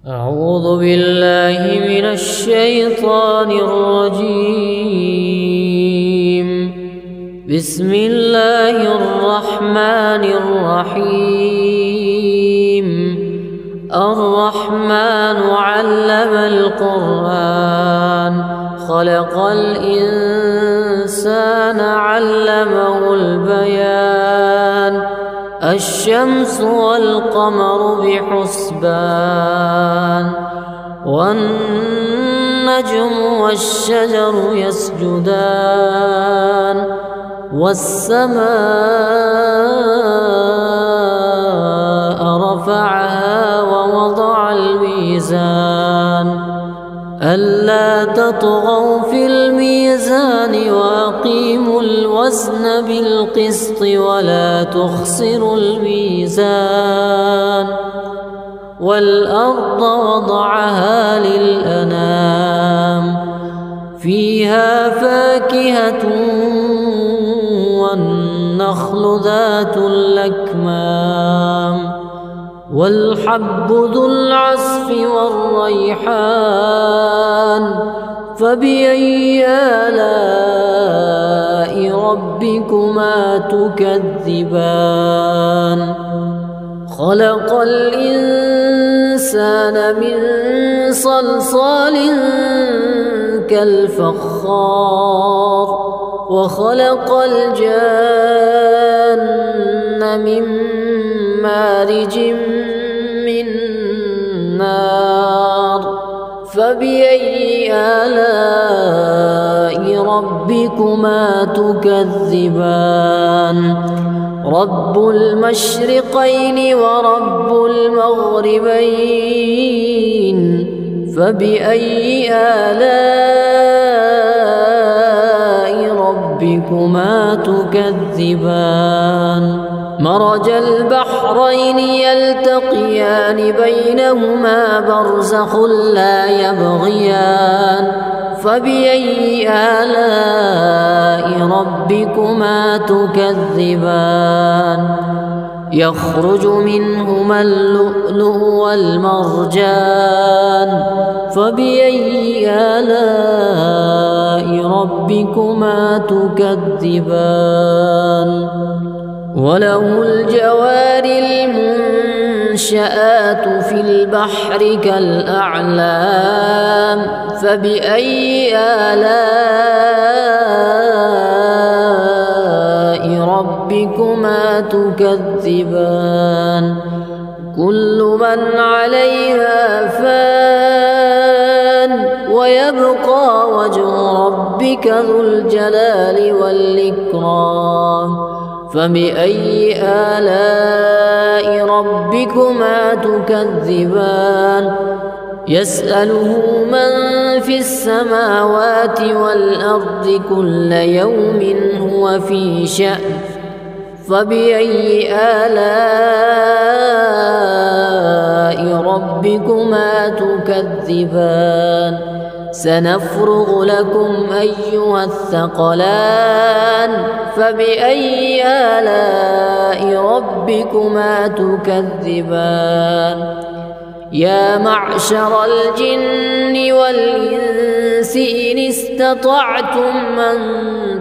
أعوذ بالله من الشيطان الرجيم. بسم الله الرحمن الرحيم. الرحمن علم القرآن خلق الإنسان علمه البيان. الشمس والقمر بحسبان والنجم والشجر يسجدان والسماء رفعها ووضع الميزان ألا تطغوا في الميزان وأقيموا الوزن بالقسط ولا تخسروا الميزان. والأرض وضعها للأنام فيها فاكهة والنخل ذات الأكمام والحب ذو العصف والريحان. فبأي آلاء ربكما تكذبان؟ خلق الإنسان من صلصال كالفخار وخلق الجان من مارج من نار. فبأي آلاء ربكما تكذبان؟ رب المشرقين ورب المغربين. فبأي آلاء ربكما تكذبان؟ مرج البحرين يلتقيان بينهما برزخ لا يبغيان. فبأي آلاء ربكما تكذبان؟ يخرج منهما اللؤلؤ والمرجان. فبأي آلاء ربكما تكذبان؟ وله الجوار المنشآت في البحر كالأعلام. فبأي آلاء ربكما تكذبان؟ كل من عليها فان ويبقى وجه ربك ذو الجلال والإكرام. فبأي آلاء ربكما تكذبان؟ يسأله من في السماوات والأرض كل يوم هو في شأن. فبأي آلاء ربكما تكذبان؟ سنفرغ لكم أيها الثقلان. فبأي آلاء ربكما تكذبان؟ يا معشر الجن والإنس إن استطعتم أن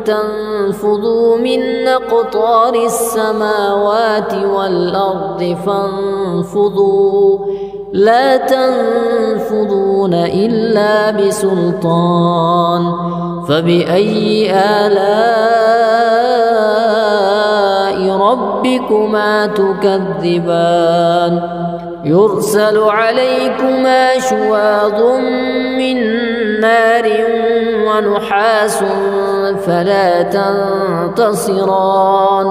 تنفذوا من أقطار السماوات والأرض فانفذوا لا تنفذون إلا بسلطان. فبأي آلاء ربكما تكذبان؟ يرسل عليكما شواظ من نار ونحاس فلا تنتصران.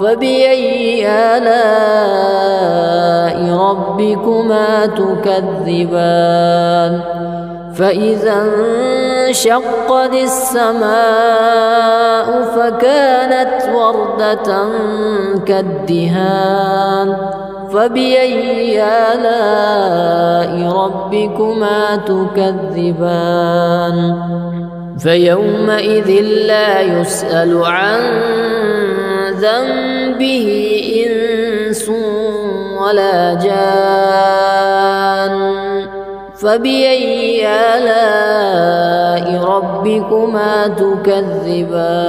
فبأي آلاء ربكما تكذبان؟ فإذا انشقت السماء فكانت وردة كالدهان. فبأي آلاء ربكما تكذبان؟ فيومئذ لا يسأل عن ذنبه إنس ولا جان فبأي آلاء ربكما تكذبان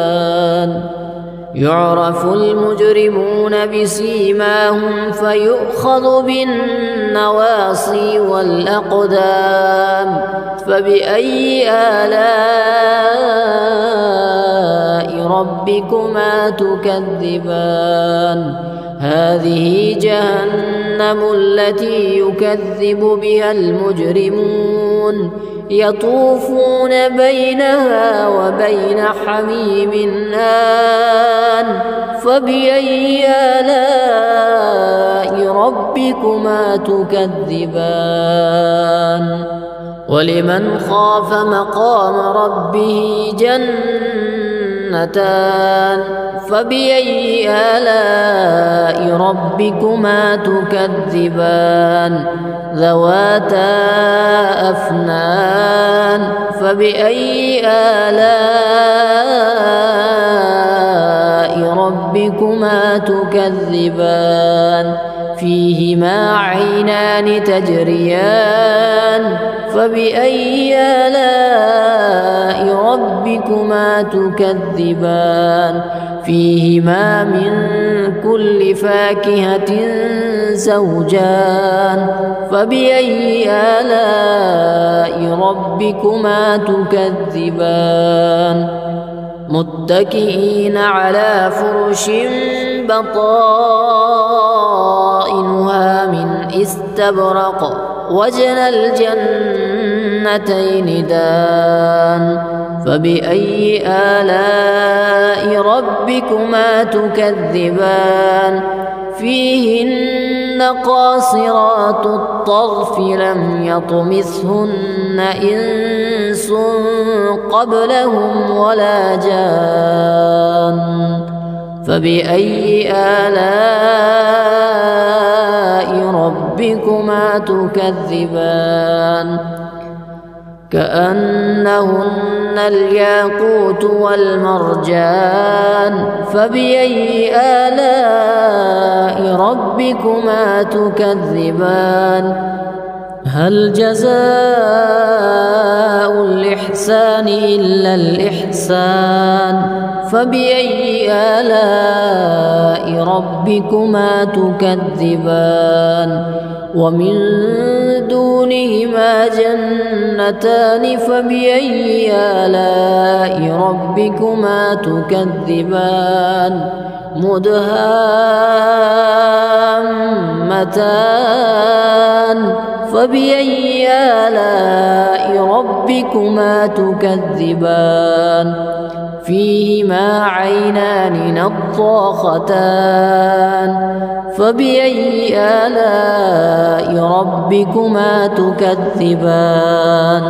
يعرف المجرمون بسيماهم فيؤخذ بالنواصي والأقدام فبأي آلاء ربكما تكذبان هذه جهنم التي يكذب بها المجرمون يطوفون بينها وبين حميم آن فبأي آلاء ربكما تكذبان ولمن خاف مقام ربه جنتان فبأي آلاء ربكما تكذبان ذواتا أفنان فبأي آلاء ربكما تكذبان فيهما عينان تجريان فبأي آلاء ربكما تكذبان فيهما من كل فاكهة زوجان فبأي آلاء ربكما تكذبان متكئين على فرش بطائنها من استبرق وجنى الجنتين دان فبأي آلاء ربكما تكذبان فيهن قاصرات الطرف لم يطمثهن إنس قبلهم ولا جان فبأي آلاء ربكما تكذبان كأنهن الياقوت والمرجان فبأي آلاء ربكما تكذبان هل جزاء الإحسان إلا الإحسان فبأي آلاء ربكما تكذبان ومن دونهما جنتان فبأي آلاء ربكما تكذبان مدهامتان فبأي آلاء ربكما تكذبان فيهما عينان نضاختان فبأي آلاء ربكما تكذبان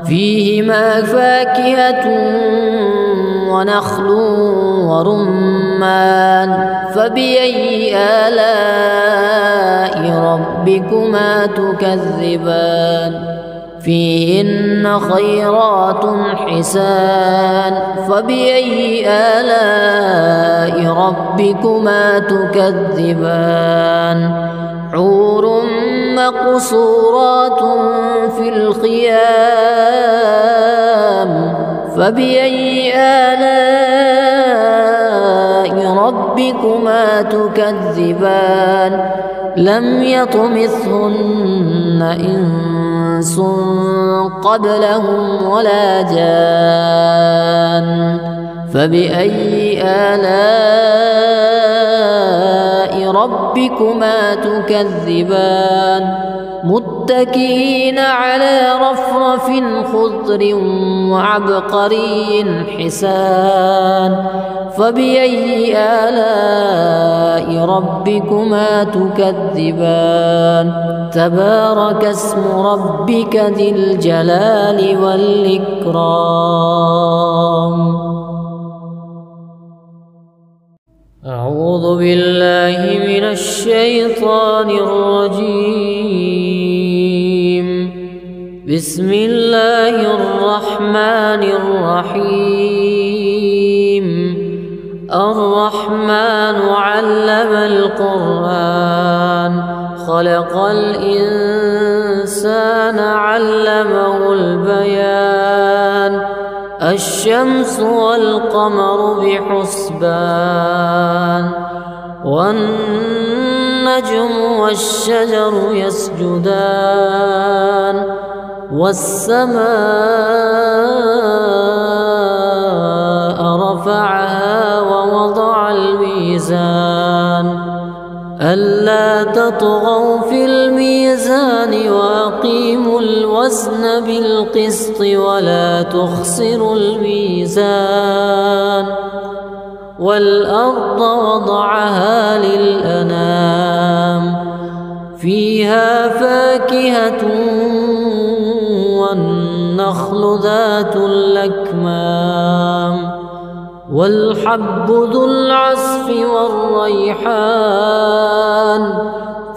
فيهما فاكهة ونخل ورمان فبأي آلاء ربكما تكذبان فيهن خيرات حسان فبأي آلاء ربكما تكذبان حور مقصورات في الخيام فبأي آلاء ربكما تكذبان لم يطمثهن إنس قبلهم ولا جان فبأي آلاء ربكما تكذبان متكئين على رفرف خضر وعبقري حسان فبأي آلاء ربكما تكذبان تبارك اسم ربك ذي الجلال والإكرام أعوذ بالله من الشيطان الرجيم بسم الله الرحمن الرحيم الرحمن علم القرآن خلق الإنسان الإنسان علمه البيان الشمس والقمر بحسبان والنجم والشجر يسجدان والسماء رفعها ووضع الميزان ألا تطغوا في الميزان وأقيموا الوزن بالقسط ولا تخسروا الميزان والأرض وضعها للأنام فيها فاكهة والنخل ذات الأكمام والحب ذو العصف والريحان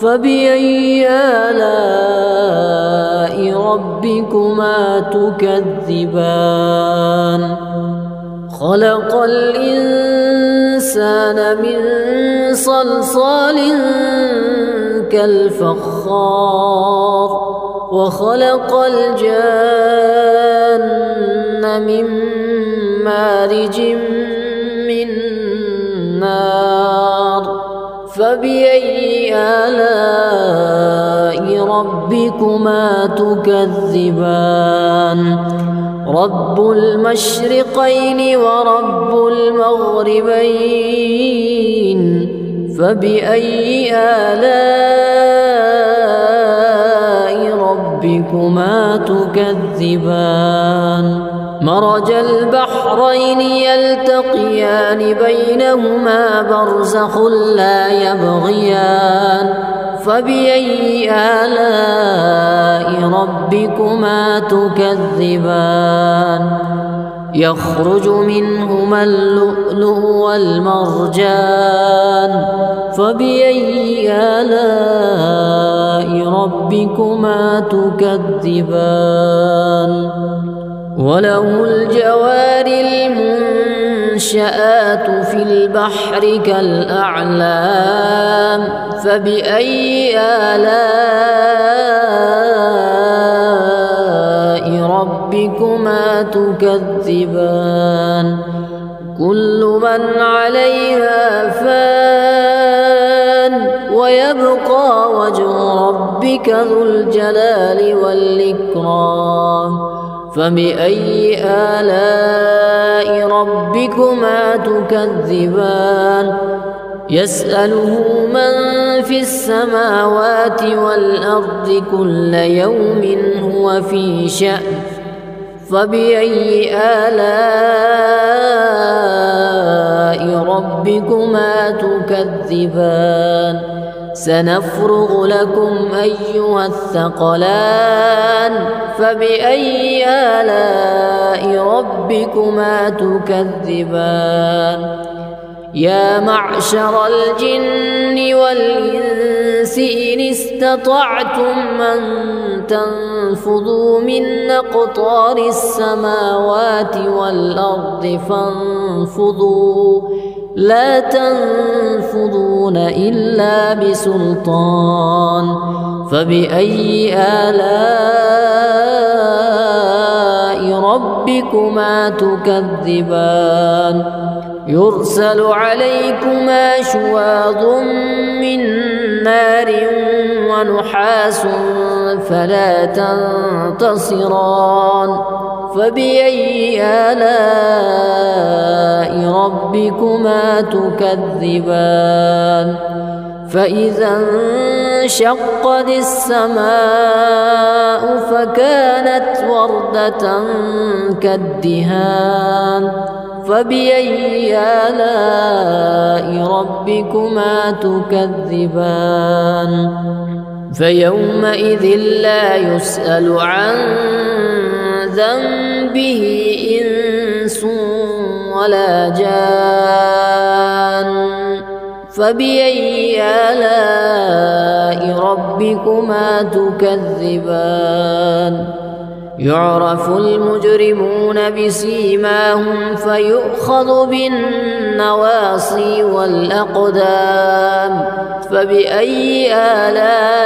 فبأي آلاء ربكما تكذبان خلق الإنسان من صلصال كالفخار وخلق الجان من مارج من نار فبأي آلاء ربكما تكذبان رب المشرقين ورب المغربين فبأي آلاء ربكما تكذبان مرج البحرين يلتقيان بينهما برزخ لا يبغيان فبأي آلاء ربكما تكذبان يخرج منهما اللؤلؤ والمرجان فبأي آلاء ربكما تكذبان وله الجوار المنشآت في البحر كالأعلام فبأي آلاء ربكما تكذبان كل من عليها فان ويبقى وجه ربك ذو الجلال والإكرام فبأي آلاء ربكما تكذبان يسأله من في السماوات والأرض كل يوم هو في شأن فبأي آلاء ربكما تكذبان سنفرغ لكم أيها الثقلان فبأي آلاء ربكما تكذبان يا معشر الجن والإنس إن استطعتم أن تنفذوا من أقطار السماوات والأرض فانفذوا لا تنفذون إلا بسلطان فبأي آلاء ربكما تكذبان يرسل عليكما شواظ من نار ونحاس فلا تنتصران فبأي آلاء ربكما تكذبان فإذا انشقت السماء فكانت وردة كالدهان فبأي آلاء ربكما تكذبان فيومئذ لا يسأل عن ذنبه إنس ولا جان فبأي آلاء ربكما تكذبان يعرف المجرمون بسيماهم فيؤخذ بالنواصي والأقدام فبأي آلاء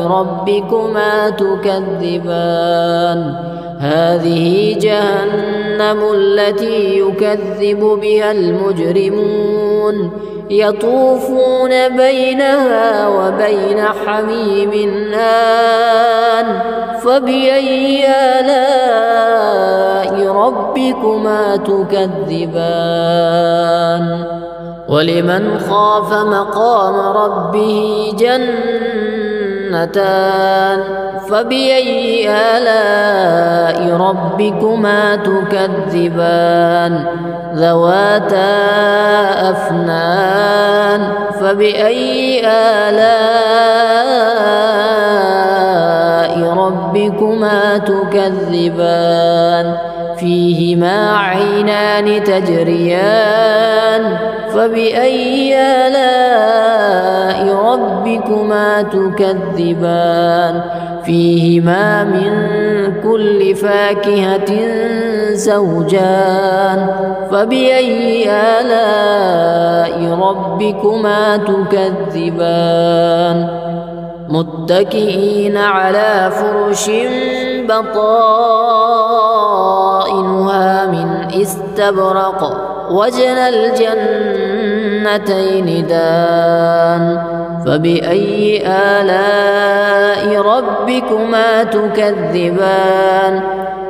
ربكما تكذبان هذه جهنم التي يكذب بها المجرمون يطوفون بينها وبين حميم آن فبأي آلاء ربكما تكذبان ولمن خاف مقام ربه جنتان فبأي آلاء ربكما تكذبان ذواتا أفنان فبأي آلاء ربكما تكذبان فيهما عينان تجريان فبأي آلاء ربكما تكذبان فيهما من كل فاكهة زوجان فبأي آلاء ربكما تكذبان متكئين على فرش بطائنها من استبرق وجنى الجنتين دان فبأي آلاء ربكما تكذبان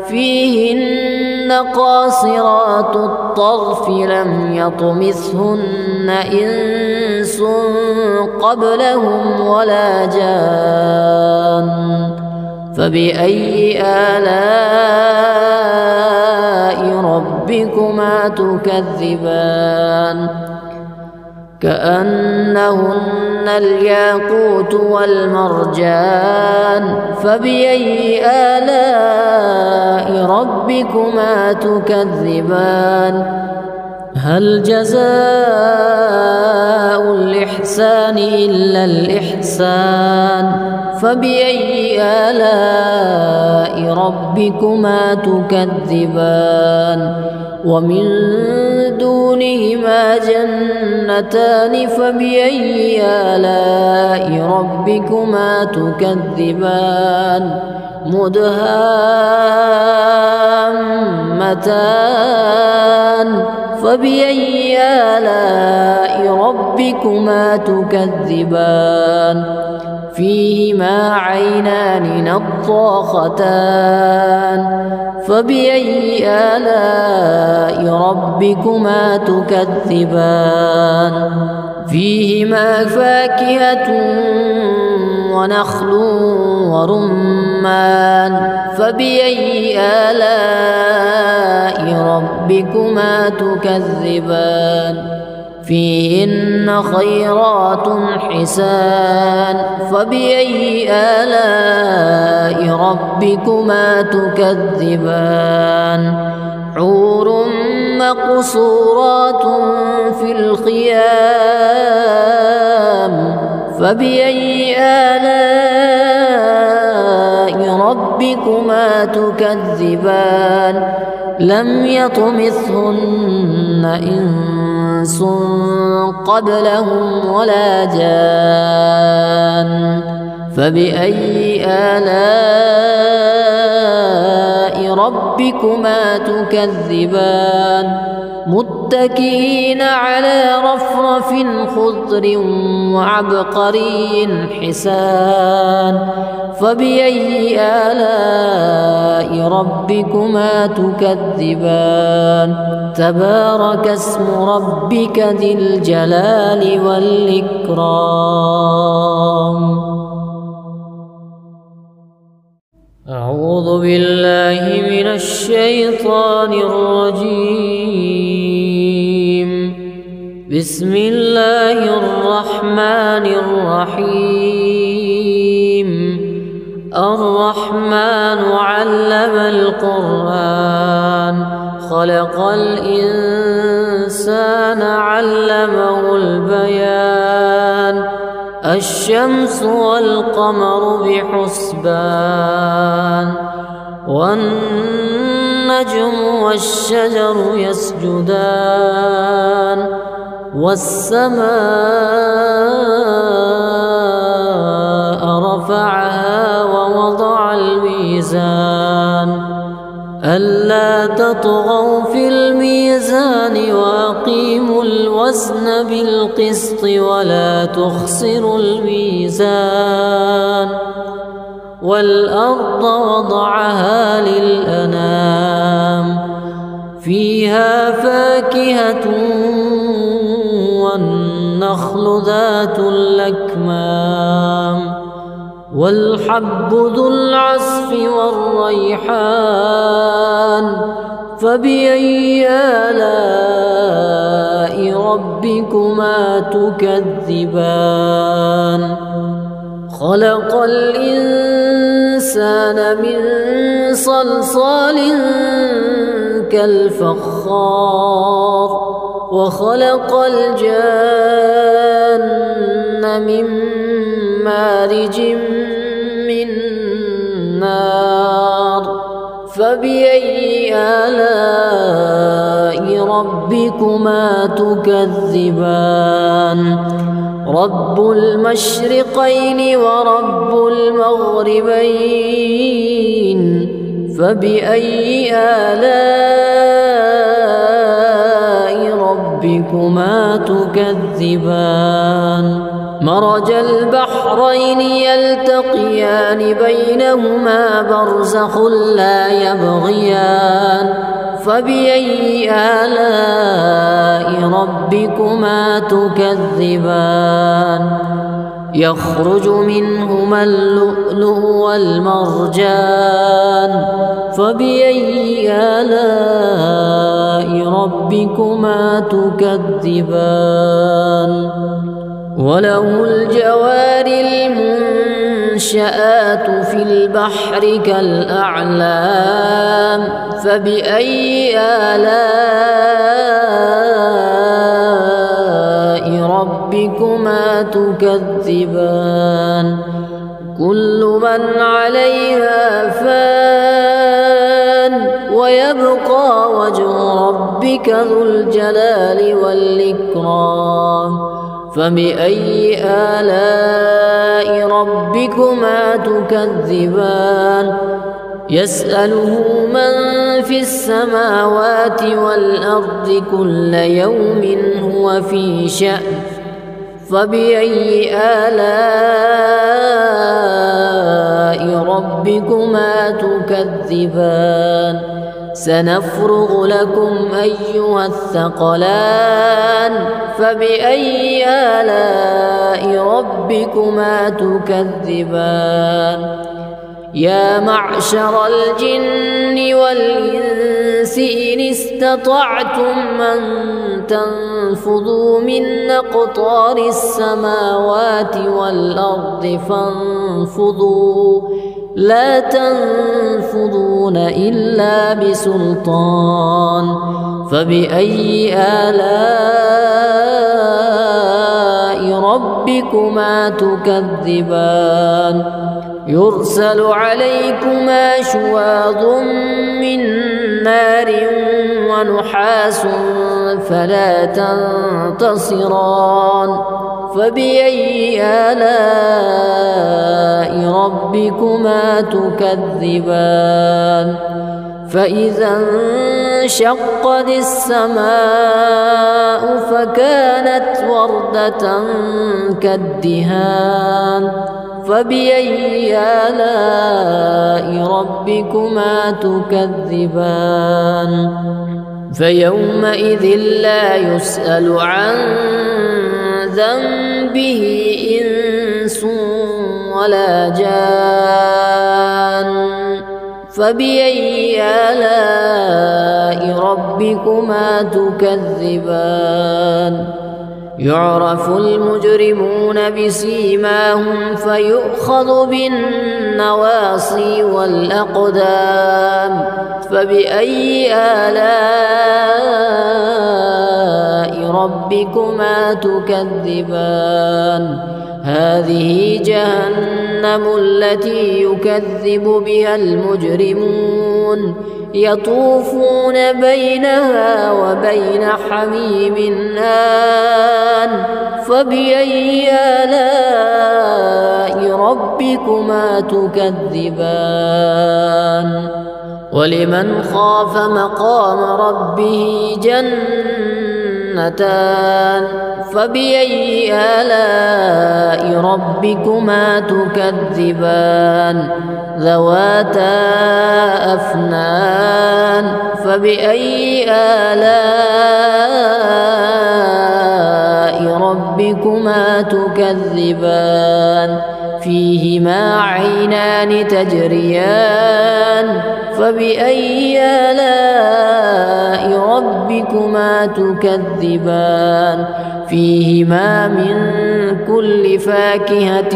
فيهن قاصرات الطرف لم يطمثهن إنس قبلهم ولا جان فبأي آلاء ربكما تكذبان كأنهن الياقوت والمرجان فبأي آلاء ربكما تكذبان هل جزاء الإحسان إلا الإحسان فبأي آلاء ربكما تكذبان ومن دونهما جنتان فبأي آلاء ربكما تكذبان مدهامتان فبأي آلاء ربكما تكذبان فيهما عينان نضاختان فبأي آلاء ربكما تكذبان فيهما فاكهة ونخل ورمان فبأي آلاء ربكما تكذبان فيهن خيرات حسان فبأي آلاء ربكما تكذبان حور مقصورات في الخيام فبأي آلاء ربكما تكذبان لم يطمثهن إنس قبلهم ولا جان فبأي آلاء ربكما تكذبان متكئين على رفرف خضر وعبقري حسان فبأي آلاء ربكما تكذبان تبارك اسم ربك ذي الجلال والإكرام أعوذ بالله من الشيطان الرجيم بسم الله الرحمن الرحيم الرحمن علم القرآن خلق الإنسان علمه البيان الشمس والقمر بحسبان والنجم والشجر يسجدان والسماء رفعها ووضع الميزان ألا تطغوا في الميزان وأقيموا الوزن بالقسط ولا تخسروا الميزان والأرض وضعها للأنام فيها فاكهة والنخل ذات الأكمام والحب ذو العصف والريحان فبأي آلاء ربكما تكذبان خلق الإنسان من صلصال كالفخار وخلق الجان من مارج من نار فبأي آلاء ربكما تكذبان رب المشرقين ورب المغربين فبأي آلاء ربكما تكذبان مرج البحرين يلتقيان بينهما برزخ لا يبغيان فبأي آلاء ربكما تكذبان يخرج منهما اللؤلؤ والمرجان فبأي آلاء ربكما تكذبان وله الجوار المنشآت في البحر كالأعلام فبأي آلاء ربكما تكذبان كل من عليها فان ويبقى وجه ربك ذو الجلال والإكرام فبأي آلاء ربكما تكذبان يسأله من في السماوات والأرض كل يوم هو في شأن فبأي آلاء ربكما تكذبان سنفرغ لكم أيها الثقلان فبأي آلاء ربكما تكذبان يا معشر الجن والإنس إن استطعتم أن تنفذوا من أقطار السماوات والأرض فانفذوا لا تنفذون إلا بسلطان فبأي آلاء ربكما تكذبان يرسل عليكما شواظ من نار ونحاس فلا تنتصران فبأي آلاء ربكما تكذبان فإذا انشقت السماء فكانت وردة كالدهان فبأي آلاء ربكما تكذبان فيومئذ لا يسأل عن ذنبه إنس ولا جان فبأي آلاء ربكما تكذبان يعرف المجرمون بسيماهم فيؤخذ بالنواصي والأقدام فبأي آلاء ربكما تكذبان هذه جهنم التي يكذب بها المجرمون يطوفون بينها وبين حميم آن فبأي آلاء ربكما تكذبان ولمن خاف مقام ربه جنتان فبأي آلاء ربكما تكذبان ذواتا أفنان فبأي آلاء ربكما تكذبان فيهما عينان تجريان فبأي آلاء ربكما تكذبان فيهما من كل فاكهة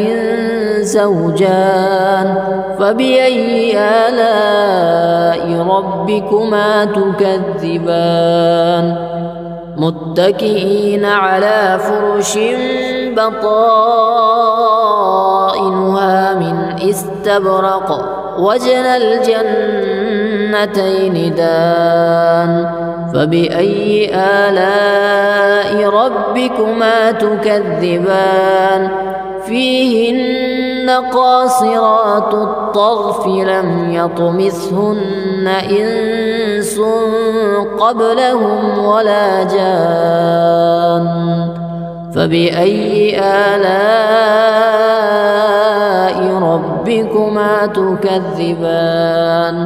زوجان فبأي آلاء ربكما تكذبان متكئين على فرش بطائنها من استبرق وجنى الجنتين دان فبأي آلاء ربكما تكذبان فيهن قاصرات الطرف لم يطمثهن إنس قبلهم ولا جان فبأي آلاء ربكما تكذبان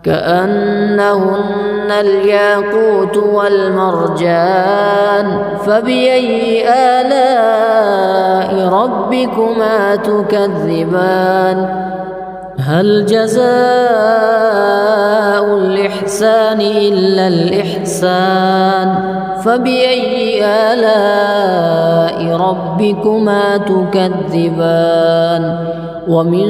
كأنهن الياقوت والمرجان فبأي آلاء ربكما تكذبان هل جزاء الإحسان إلا الإحسان فبأي آلاء ربكما تكذبان ومن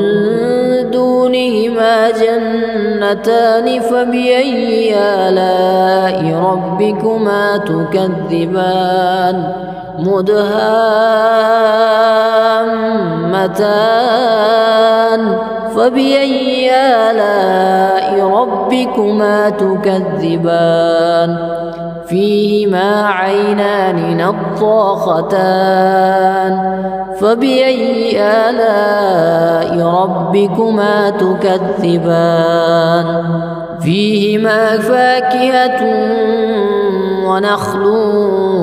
دونهما جنتان فبأي آلاء ربكما تكذبان مدهامتان فبأي آلاء ربكما تكذبان فيهما عينان نضاختان فبأي آلاء ربكما تكذبان فيهما فاكهة ونخل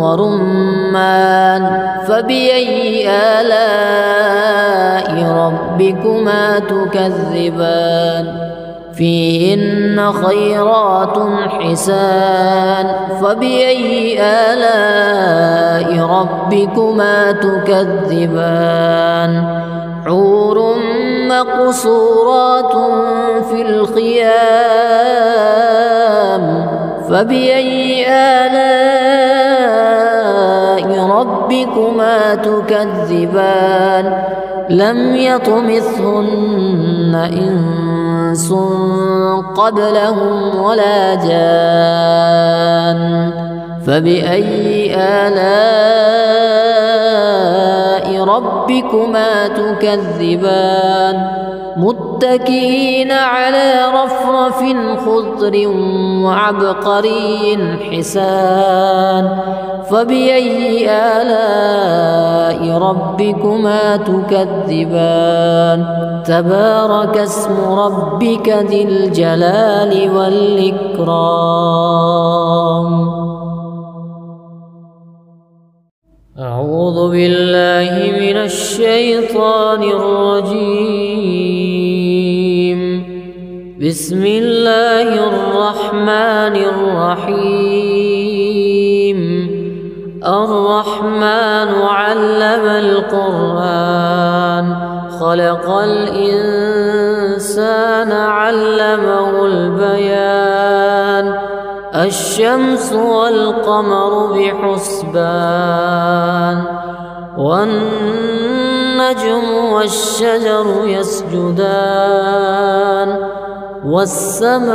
ورمان فبأي آلاء ربكما تكذبان فيهن خيرات حسان فبأي آلاء ربكما تكذبان حور مقصورات في الخيام فبأي آلاء ربكما تكذبان لم يطمثهن إنس قبلهم ولا جان فبأي آلاء ربكما تكذبان متكئين على رفرف خضر وعبقري حسان فبأي آلاء ربكما تكذبان تبارك اسم ربك ذي الجلال والإكرام أعوذ بالله من الشيطان الرجيم بسم الله الرحمن الرحيم الرحمن علم القرآن خلق الإنسان علمه البيان الشمس والقمر بحسبان والنجم والشجر يسجدان والسماء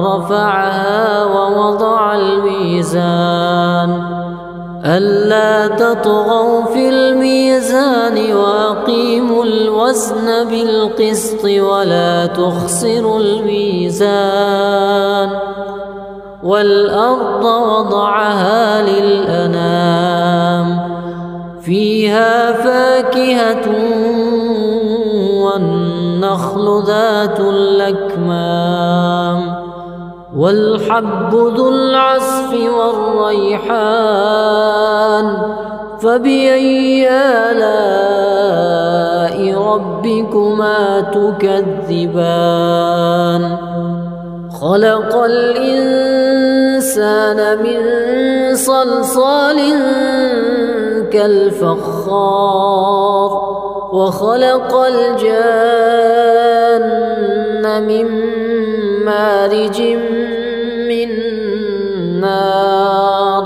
رفعها ووضع الميزان ألا تطغوا في الميزان وأقيموا الوزن بالقسط ولا تخسروا الميزان والأرض وضعها للأنام فيها فاكهة والنخل ذات الأكمام والحب ذو العصف والريحان فبأي آلاء ربكما تكذبان خلق الإنسان من صلصال كالفخار وخلق الجان من مارج من نار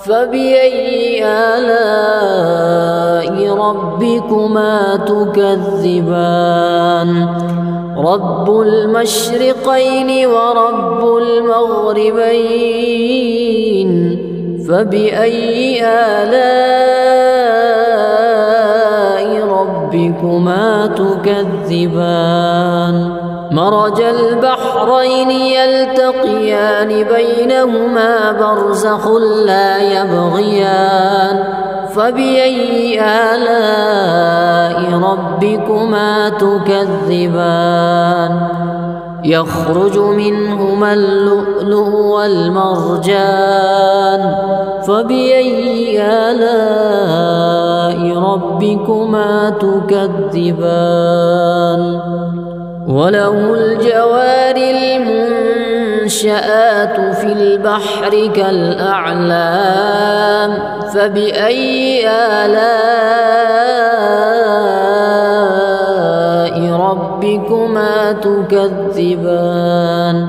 فبأي آلاء ربكما تكذبان رب المشرقين ورب المغربين فبأي آلاء ربكما تكذبان مرج البحرين يلتقيان بينهما برزخ لا يبغيان فبأي آلاء ربكما تكذبان يخرج منهما اللؤلؤ والمرجان فبأي آلاء ربكما تكذبان وله الجوار المنشآت في البحر كالأعلام فبأي آلاء ربكما تكذبان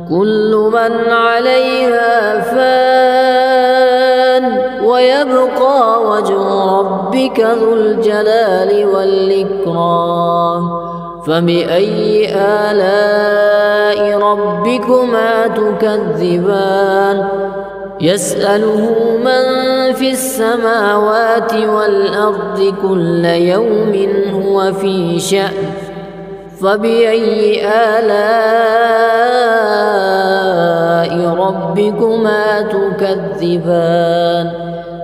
كل من عليها فان ويبقى وجه ربك ذو الجلال والإكرام فبأي آلاء ربكما تكذبان يسأله من في السماوات والأرض كل يوم هو في شأن فبأي آلاء ربكما تكذبان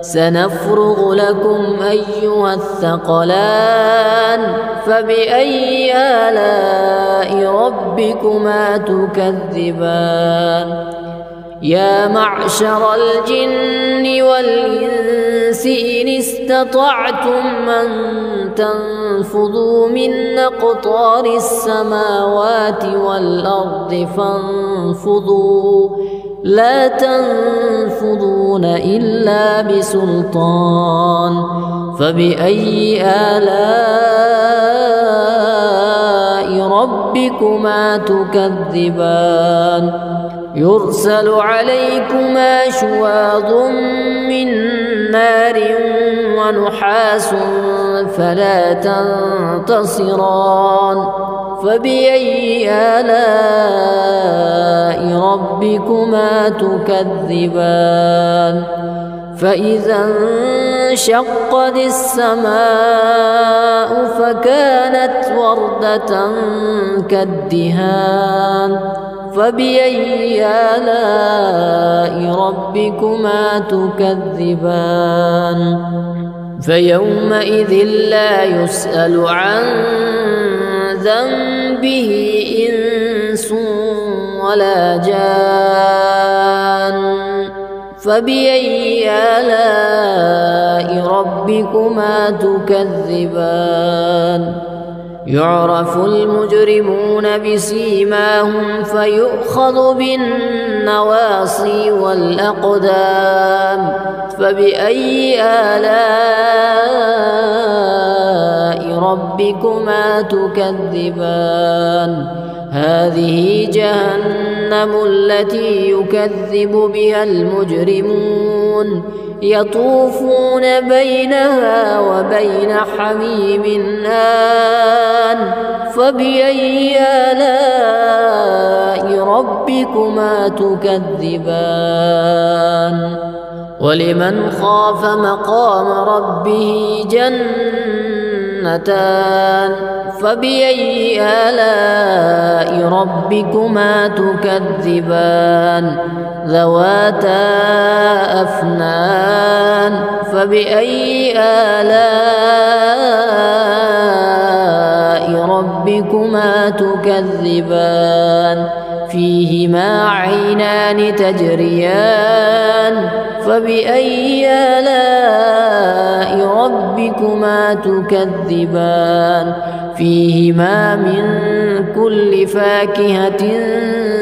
سنفرغ لكم أيها الثقلان فبأي آلاء ربكما تكذبان يا معشر الجن والإنس إن استطعتم أن تنفذوا من أقطار السماوات والأرض فانفذوا لا تنفذون إلا بسلطان فبأي آلاء ربكما تكذبان يرسل عليكما شواظ من نار ونحاس فلا تنتصران فبأي آلاء ربكما تكذبان فإذا انشقت السماء فكانت وردة كالدهان فبأي آلاء ربكما تكذبان فيومئذ لا يسأل عن ذنبه إنس ولا جان فبأي آلاء ربكما تكذبان يعرف المجرمون بسيماهم فيؤخذ بالنواصي والأقدام فبأي آلاء ربكما تكذبان هذه جهنم التي يكذب بها المجرمون يطوفون بينها وبين حميم آن فبأي آلاء ربكما تكذبان ولمن خاف مقام ربه جنتان فبأي آلاء ربكما تكذبان ذواتا أفنان فبأي آلاء ربكما تكذبان فيهما عينان تجريان فبأي آلاء ربكما تكذبان فيهما من كل فاكهة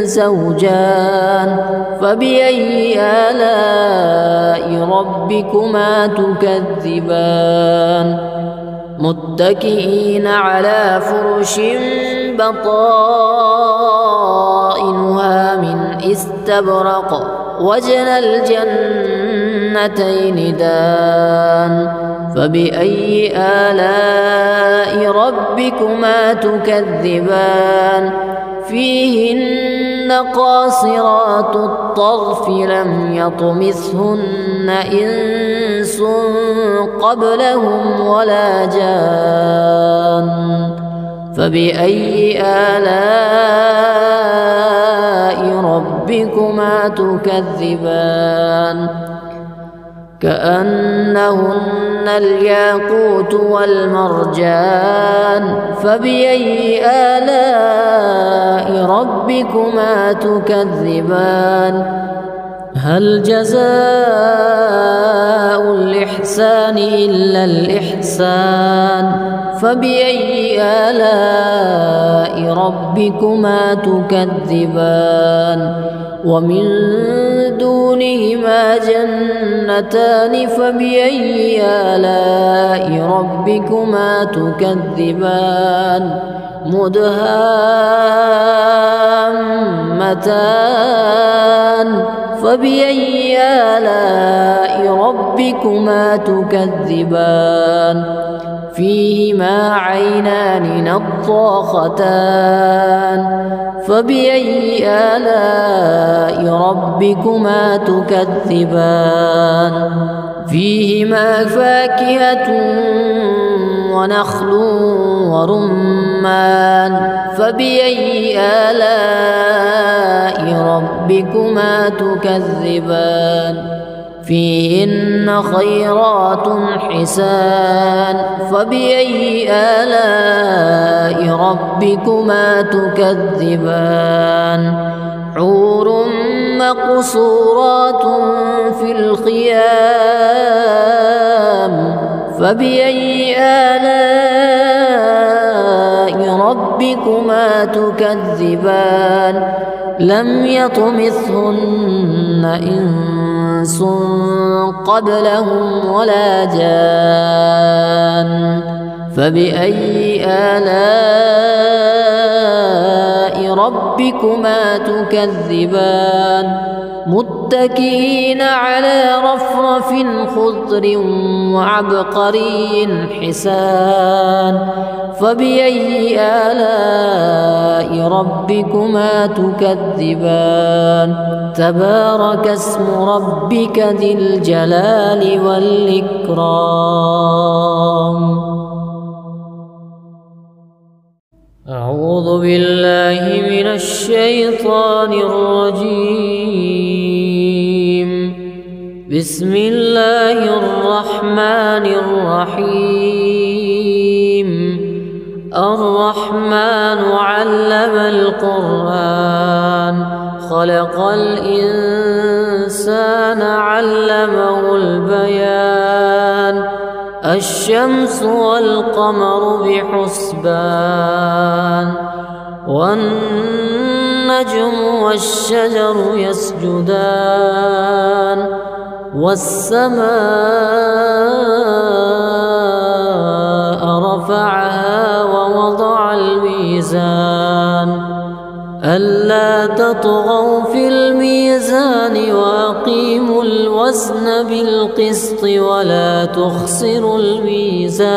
زوجان فبأي آلاء ربكما تكذبان متكئين على فرش بطائنها من استبرق وجنى الجنتين دان فبأي آلاء ربكما تكذبان فيهن قاصرات الطرف لم يطمثهن إنس قبلهم ولا جان فبأي آلاء ربكما تكذبان كأنهن الياقوت والمرجان فبأي آلاء ربكما تكذبان هل جزاء الإحسان إلا الإحسان فبأي آلاء ربكما تكذبان ومن دونهما جنتان فبأي آلاء ربكما تكذبان مدهامتان فبأي آلاء ربكما تكذبان فيهما عينان نضاختان فبأي آلاء ربكما تكذبان فيهما فاكهة ونخل ورمان فبأي آلاء ربكما تكذبان فيهن خيرات حسان فبأي آلاء ربكما تكذبان حور مقصورات في الخيام فبأي آلاء ربكما تكذبان لم يطمثهن إنس قبلهم ولا جان فبأي آلاء ربكما تكذبان متكئين على رفرف خضر وعبقري حسان فبأي آلاء ربكما تكذبان تبارك اسم ربك ذي الجلال والإكرام أعوذ بالله من الشيطان الرجيم بسم الله الرحمن الرحيم الرحمن علم القرآن خلق الإنسان علمه البيان الشمس والقمر بحسبان والنجم والشجر يسجدان والسماء رفعها ووضع الميزان ألا تطغوا في الميزان وأقيموا الوزن بالقسط ولا تخسروا الميزان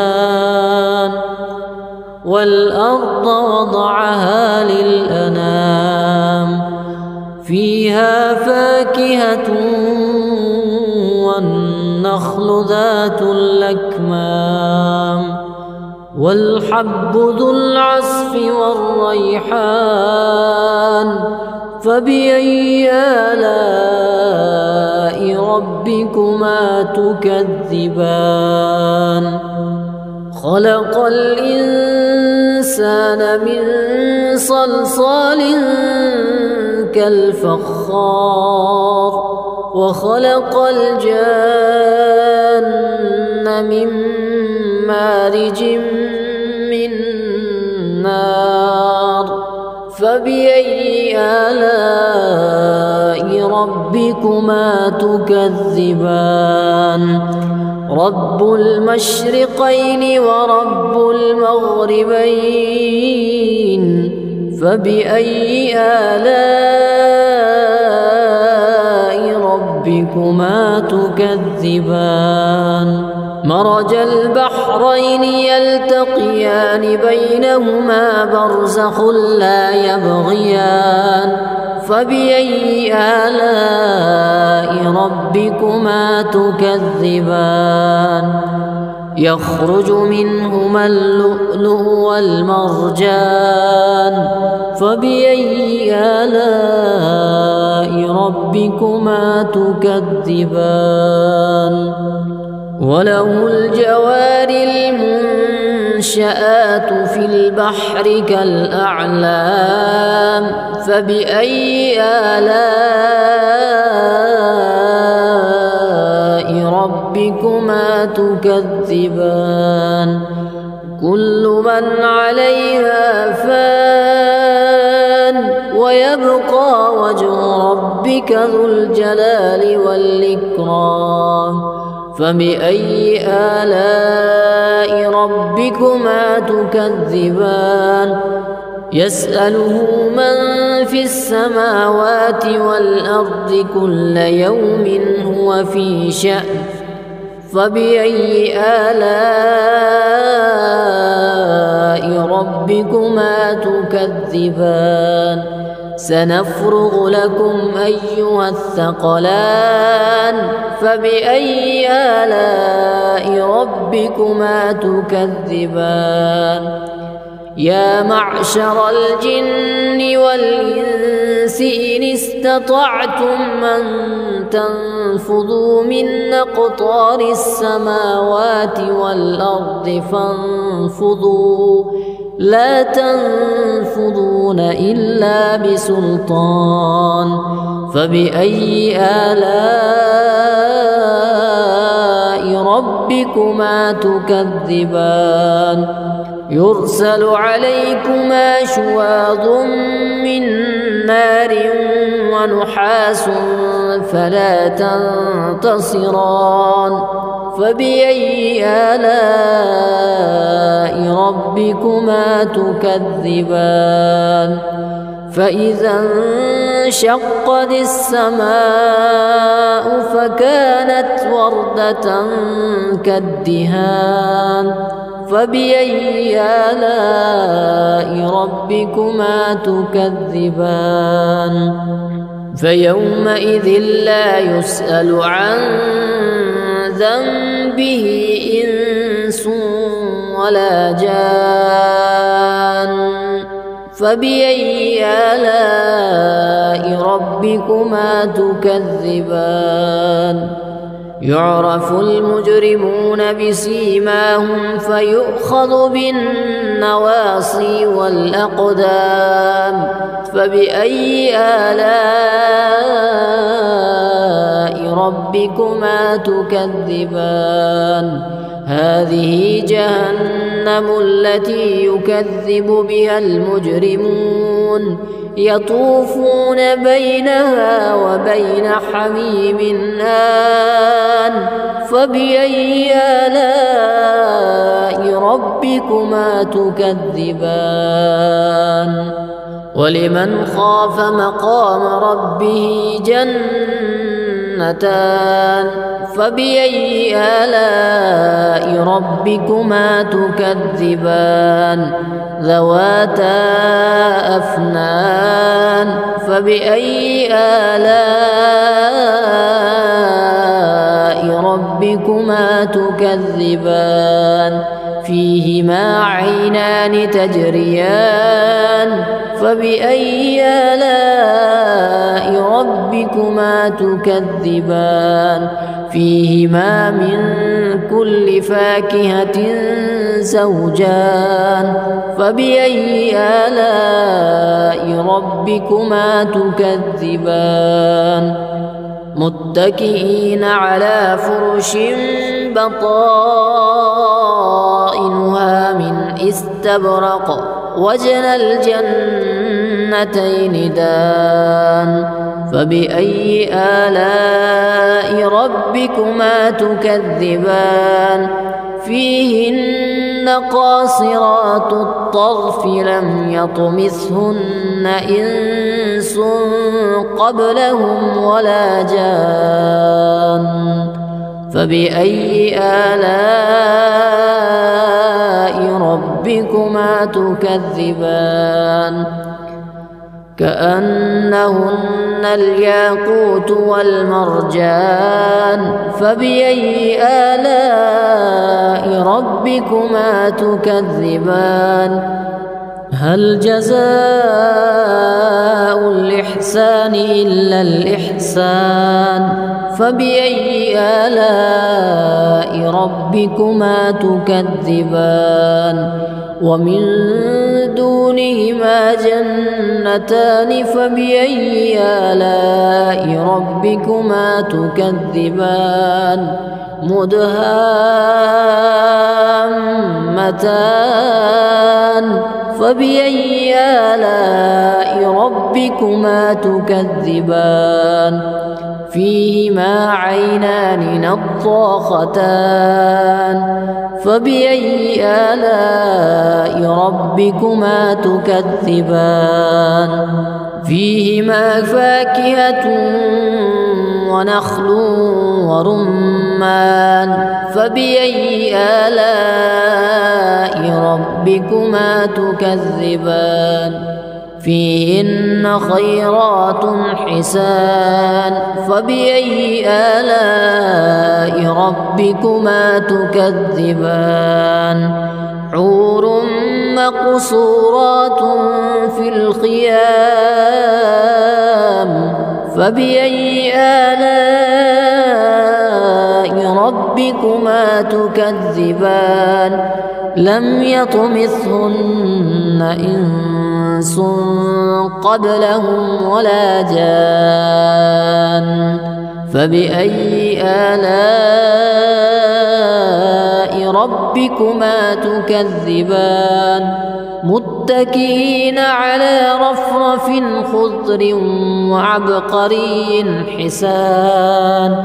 والأرض وضعها للأنام فيها فاكهة والنخل ذات الأكمام والحب ذو العصف والريحان فبأي آلاء ربكما تكذبان خلق الإنسان من صلصال كالفخار وخلق الجان من مارج من نار فبأي آلاء ربكما تكذبان رب المشرقين ورب المغربين فبأي آلاء ربكما تكذبان مرج البحرين يلتقيان بينهما برزخ لا يبغيان فبأي آلاء ربكما تكذبان يخرج منهما اللؤلؤ والمرجان فبأي آلاء ربكما تكذبان وله الجوار المنشآت في البحر كالأعلام فبأي آلاء ربكما تكذبان كل من عليها فان ويبقى وجه ربك ذو الجلال والإكرام فبأي آلاء ربكما تكذبان يسأله من في السماوات والأرض كل يوم هو في شأن فبأي آلاء ربكما تكذبان سنفرغ لكم أيها الثقلان فبأي آلاء ربكما تكذبان يا معشر الجن والإنس إن استطعتم أن تنفذوا من أقطار السماوات والأرض فانفذوا لا تنفذون إلا بسلطان فبأي آلاء ربكما تكذبان يرسل عليكما شواظ من نار ونحاس فلا تنتصران فبأي آلاء ربكما تكذبان فإذا انشقت السماء فكانت وردة كالدهان فبأي آلاء ربكما تكذبان فيومئذ لا يسأل عن ذنبه إنس ولا جان فبأي آلاء ربكما تكذبان يعرف المجرمون بسيماهم فيؤخذ بالنواصي والأقدام فبأي آلاء ربكما تكذبان هذه جهنم التي يكذب بها المجرمون يطوفون بينها وبين حميم آن فبأي آلاء ربكما تكذبان ولمن خاف مقام ربه جنتان فبأي آلاء ربكما تكذبان ذواتا أفنان فبأي آلاء ربكما تكذبان فيهما عينان تجريان فبأي آلاء ربكما تكذبان فيهما من كل فاكهة زوجان فبأي آلاء ربكما تكذبان متكئين على فرش بطائنها من استبرق وجنى الجنتين دان فبأي آلاء ربكما تكذبان فيهن قاصرات الطرف لم يطمثهن إنس قبلهم ولا جان فبأي آلاء ربكما تكذبان كأنهن الياقوت والمرجان فبأي آلاء ربكما تكذبان هل جزاء الإحسان إلا الإحسان فبأي آلاء ربكما تكذبان ومن دونهما جنتان فبأي آلاء ربكما تكذبان مدهامتان فبأي آلاء ربكما تكذبان فيهما عينان نضاختان فبأي آلاء ربكما تكذبان فيهما فاكهة ونخل ورمان فبأي آلاء ربكما تكذبان فيهن خيرات حسان فبأي آلاء ربكما تكذبان حور مقصورات في الخيام فبأي آلاء ربكما تكذبان لم يطمثهن إنس قبلهم ولا جان فبأي آلاء ربكما تكذبان متكئين على رفرف خضر وعبقري حسان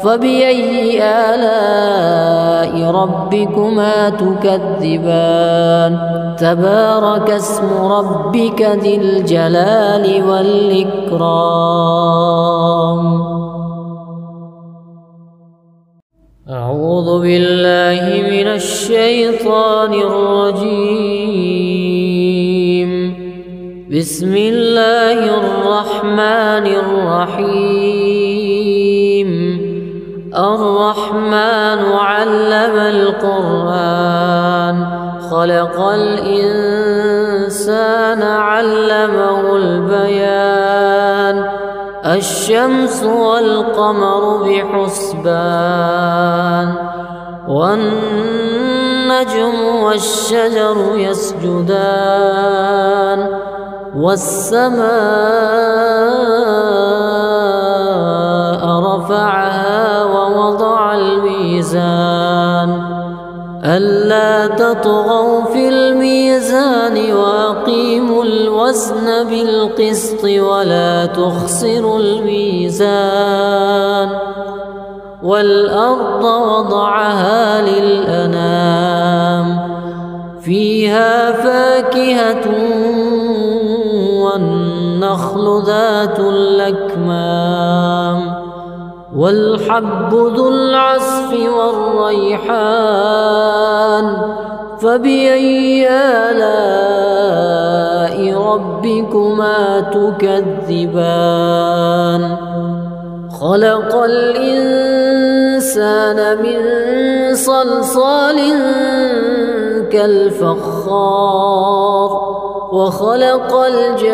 فبأي آلاء ربكما تكذبان تبارك اسم ربك ذي الجلال والإكرام أعوذ بالله من الشيطان الرجيم بسم الله الرحمن الرحيم الرحمن علم القرآن خلق الإنسان علمه البيان الشمس والقمر بحسبان والنجم والشجر يسجدان والسماء رفعها ووضع الميزان ألا تطغوا في الميزان وأقيموا الوزن بالقسط ولا تخسروا الميزان والأرض وضعها للأنام فيها فاكهة والنخل ذات الأكمام والحب ذو العصف والريحان فبأي آلاء ربكما تكذبان خلق الإنسان الإنسان من صلصال كالفخار وخلق الجن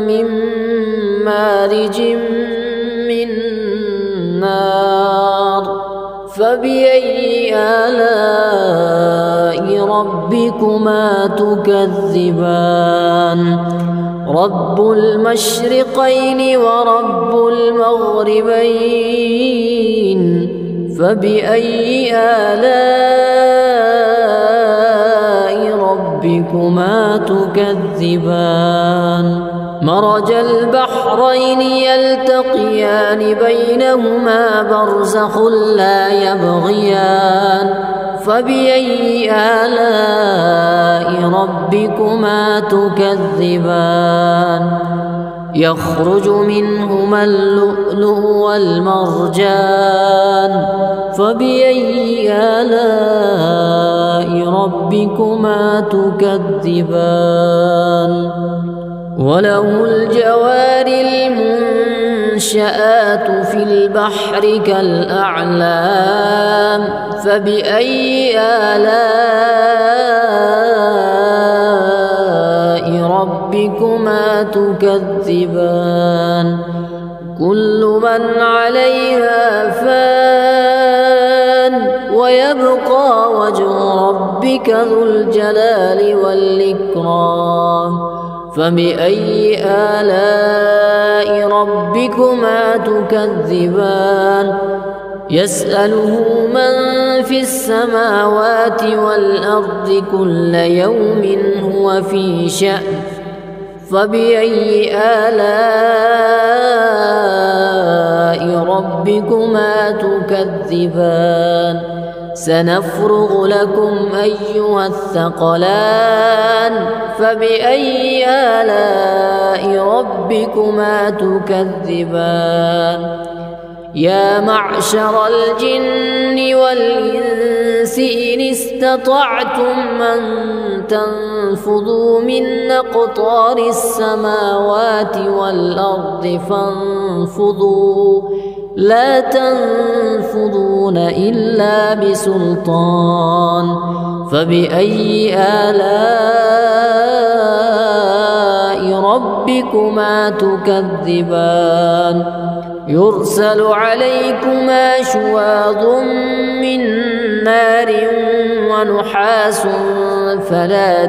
من مارج من نار فبأي آلاء ربكما تكذبان رب المشرقين ورب المغربين فبأي آلاء ربكما تكذبان مرج البحرين يلتقيان بينهما برزخ لا يبغيان فبأي آلاء ربكما تكذبان يخرج منهما اللؤلؤ والمرجان فبأي آلاء ربكما تكذبان وله الجوار المنشآت في البحر كالأعلام فبأي آلاء ربكما تكذبان كل من عليها فان ويبقى وجه ربك ذو الجلال والإكرام فبأي آلاء ربكما تكذبان يسأله من في السماوات والأرض كل يوم هو في شأن فبأي آلاء ربكما تكذبان سنفرغ لكم أيها الثقلان فبأي آلاء ربكما تكذبان يا معشر الجن والإنس إن استطعتم أن تنفذوا من أقطار السماوات والأرض فانفذوا لا تنفذون إلا بسلطان فبأي آلاء ربكما تكذبان يرسل عليكما شواظ من نار ونحاس فلا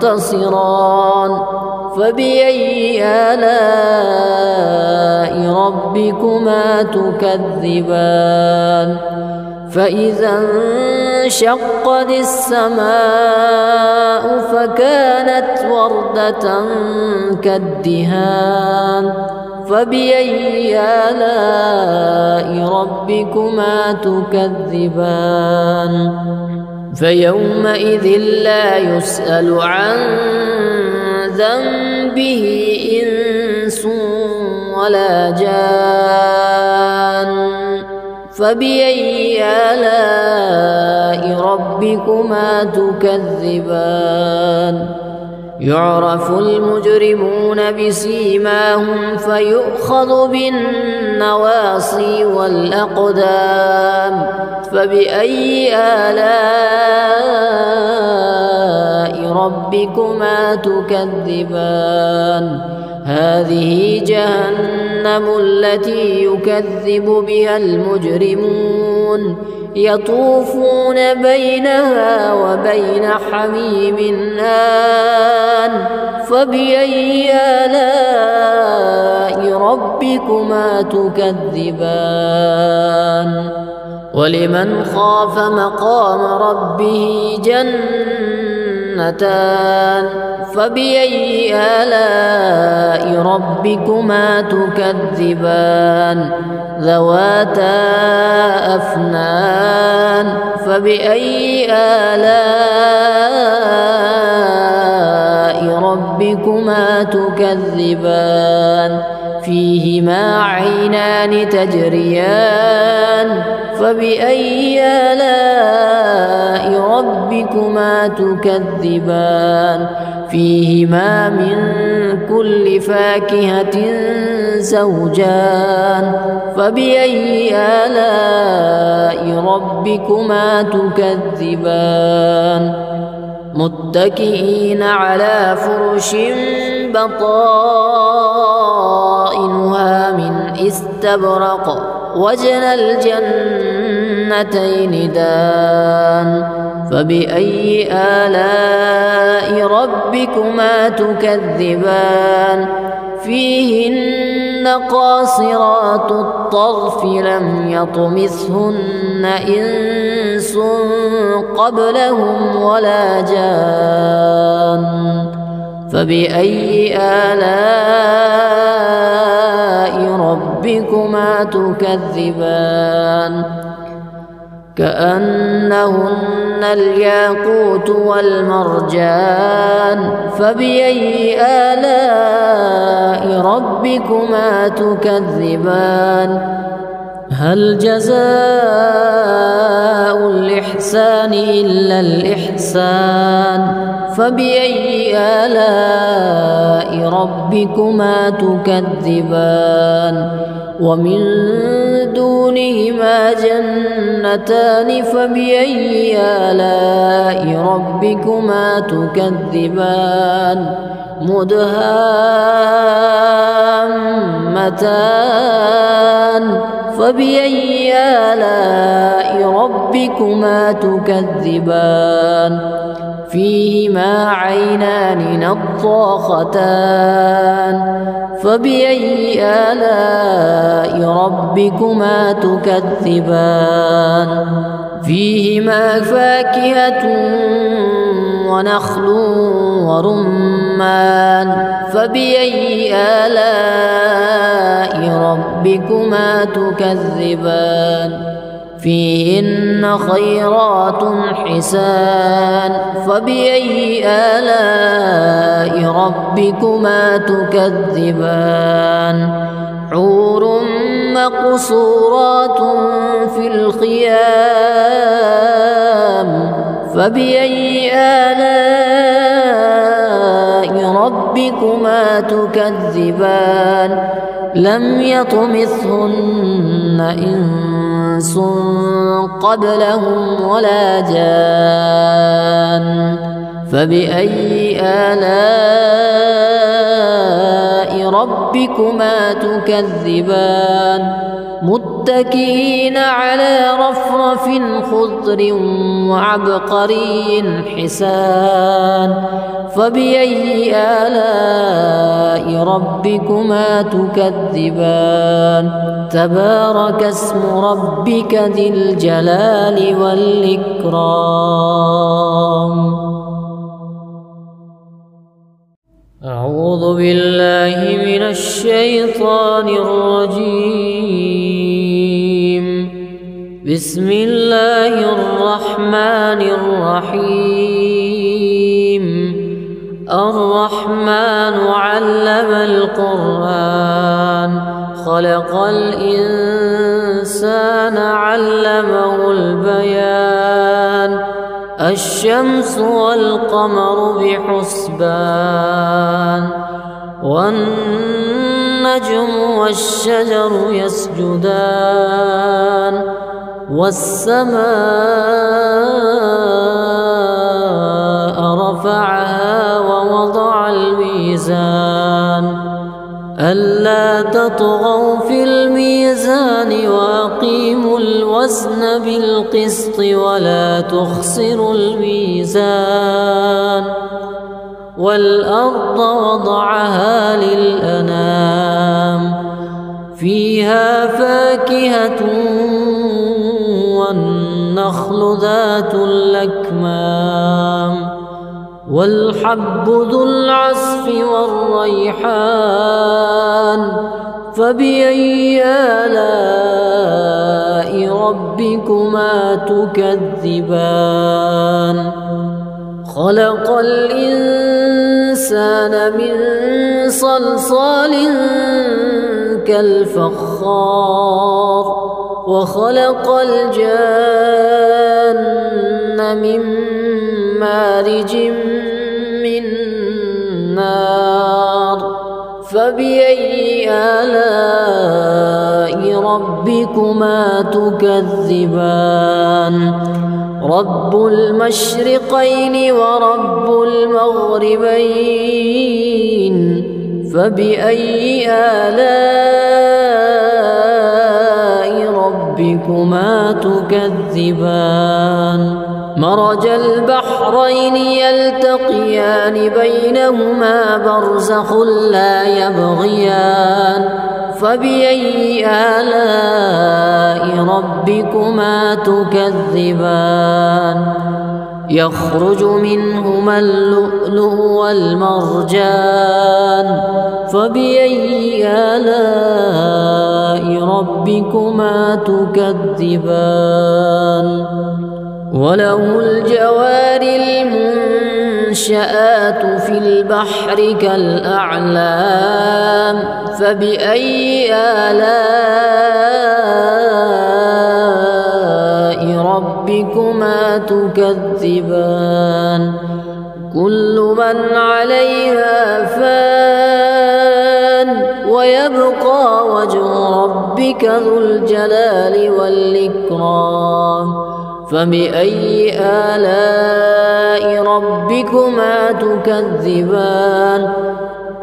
تنتصران فبأي آلاء ربكما تكذبان فإذا انشقت السماء فكانت وردة كالدهان فبأي آلاء ربكما تكذبان فيومئذ لا يسأل عن ذنبه إنس ولا جان فبأي آلاء ربكما تكذبان يعرف المجرمون بسيماهم فيؤخذ بالنواصي والأقدام فبأي آلاء ربكما تكذبان هذه جهنم التي يكذب بها المجرمون يطوفون بينها وبين حميم آن فبأي آلاء ربكما تكذبان ولمن خاف مقام ربه جنتان فبأي آلاء ربكما تكذبان ذواتا أفنان فبأي آلاء ربكما تكذبان فيهما عينان تجريان فبأي آلاء ربكما تكذبان فيهما من كل فاكهة زوجان فبأي آلاء ربكما تكذبان متكئين على فرش بطائنها من استبرق وجنى الجنتين دان فبأي آلاء ربكما تكذبان فيهن قاصرات الطرف لم يطمثهن إنس قبلهم ولا جان فبأي آلاء ربكما تكذبان كأنهن الياقوت والمرجان فبأي آلاء ربكما تكذبان هل جزاء الإحسان إلا الإحسان فبأي آلاء ربكما تكذبان ومن دونهما جنتان فبأي آلاء ربكما تكذبان مدهامتان فبأي آلاء ربكما تكذبان فيهما عينان نضاختان فبأي آلاء ربكما تكذبان فيهما فاكهة ونخل ورمان فبأي آلاء ربكما تكذبان فيهن خيرات حسان فبأي آلاء ربكما تكذبان حور مقصورات في الخيام فبأي آلاء ربكما تكذبان لم يطمثهن إنس قبلهم ولا جان فبأي آلاء ربكما تكذبان متكئين على رفرف خضر وعبقري حسان فبأي آلاء ربكما تكذبان تبارك اسم ربك ذي الجلال والإكرام أعوذ بالله من الشيطان الرجيم بسم الله الرحمن الرحيم الرحمن علم القرآن خلق الإنسان علمه البيان الشمس والقمر بحسبان والنجم والشجر يسجدان والسماء رفعها ووضع الميزان ألا تطغوا في الميزان وأقيموا الوزن بالقسط ولا تخسروا الميزان والأرض وضعها للأنام فيها فاكهة والنخل ذات الأكمام والحب ذو العصف والريحان فبأي آلاء ربكما تكذبان خلق الإنسان من صلصال كالفخار وخلق الجان من مارج من فبأي آلاء ربكما تكذبان رب المشرقين ورب المغربين فبأي آلاء ربكما تكذبان مرج البحرين يلتقيان بينهما برزخ لا يبغيان فبأي آلاء ربكما تكذبان يخرج منهما اللؤلؤ والمرجان فبأي آلاء ربكما تكذبان وله الجوار المنشآت في البحر كالأعلام فبأي آلاء ربكما تكذبان كل من عليها فان ويبقى وجه ربك ذو الجلال والإكرام فبأي آلاء ربكما تكذبان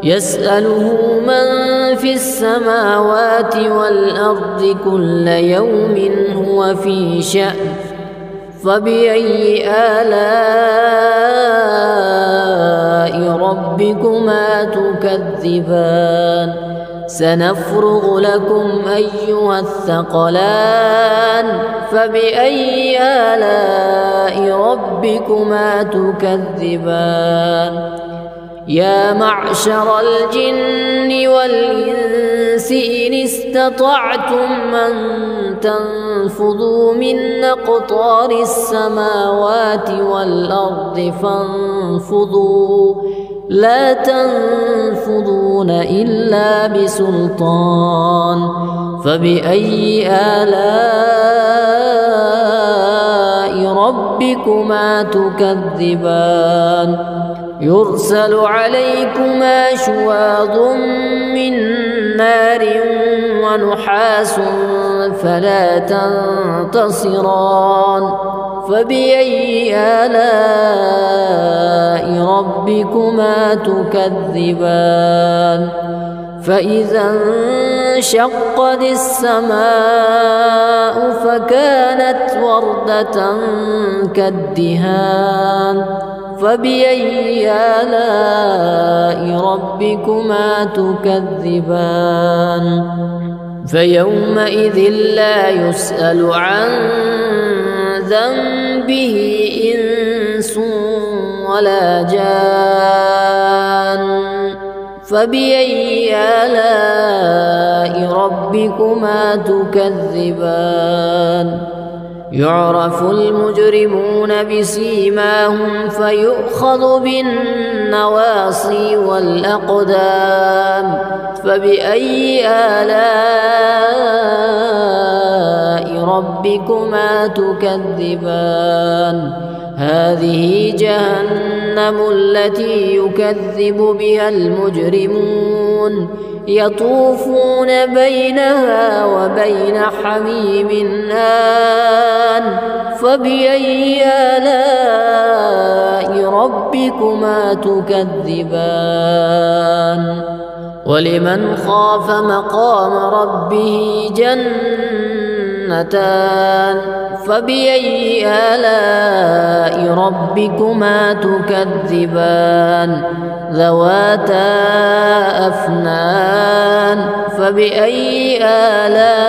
يسأله من في السماوات والأرض كل يوم هو في شأن فبأي آلاء ربكما تكذبان سنفرغ لكم أيها الثقلان فبأي آلاء ربكما تكذبان يا معشر الجن والإنس إن استطعتم أن تنفذوا من أقطار السماوات والأرض فانفذوا لا تنفذون إلا بسلطان فبأي آلاء ربكما تكذبان يرسل عليكما شواظ من نار ونحاس فلا تنتصران فبأي آلاء ربكما تكذبان فإذا انشقت السماء فكانت وردة كالدهان فبأي آلاء ربكما تكذبان فيومئذ لا يسأل عن ذنبه إنس ولا جان فبأي آلاء ربكما تكذبان يعرف المجرمون بسيماهم فيؤخذ بالنواصي والأقدام فبأي آلاء ربكما تكذبان هذه جهنم التي يكذب بها المجرمون يطوفون بينها وبين حميم آن فبأي آلاء ربكما تكذبان ولمن خاف مقام ربه جنتان فبأي آلاء ربكما تكذبان ذواتا أفنان فبأي آلاء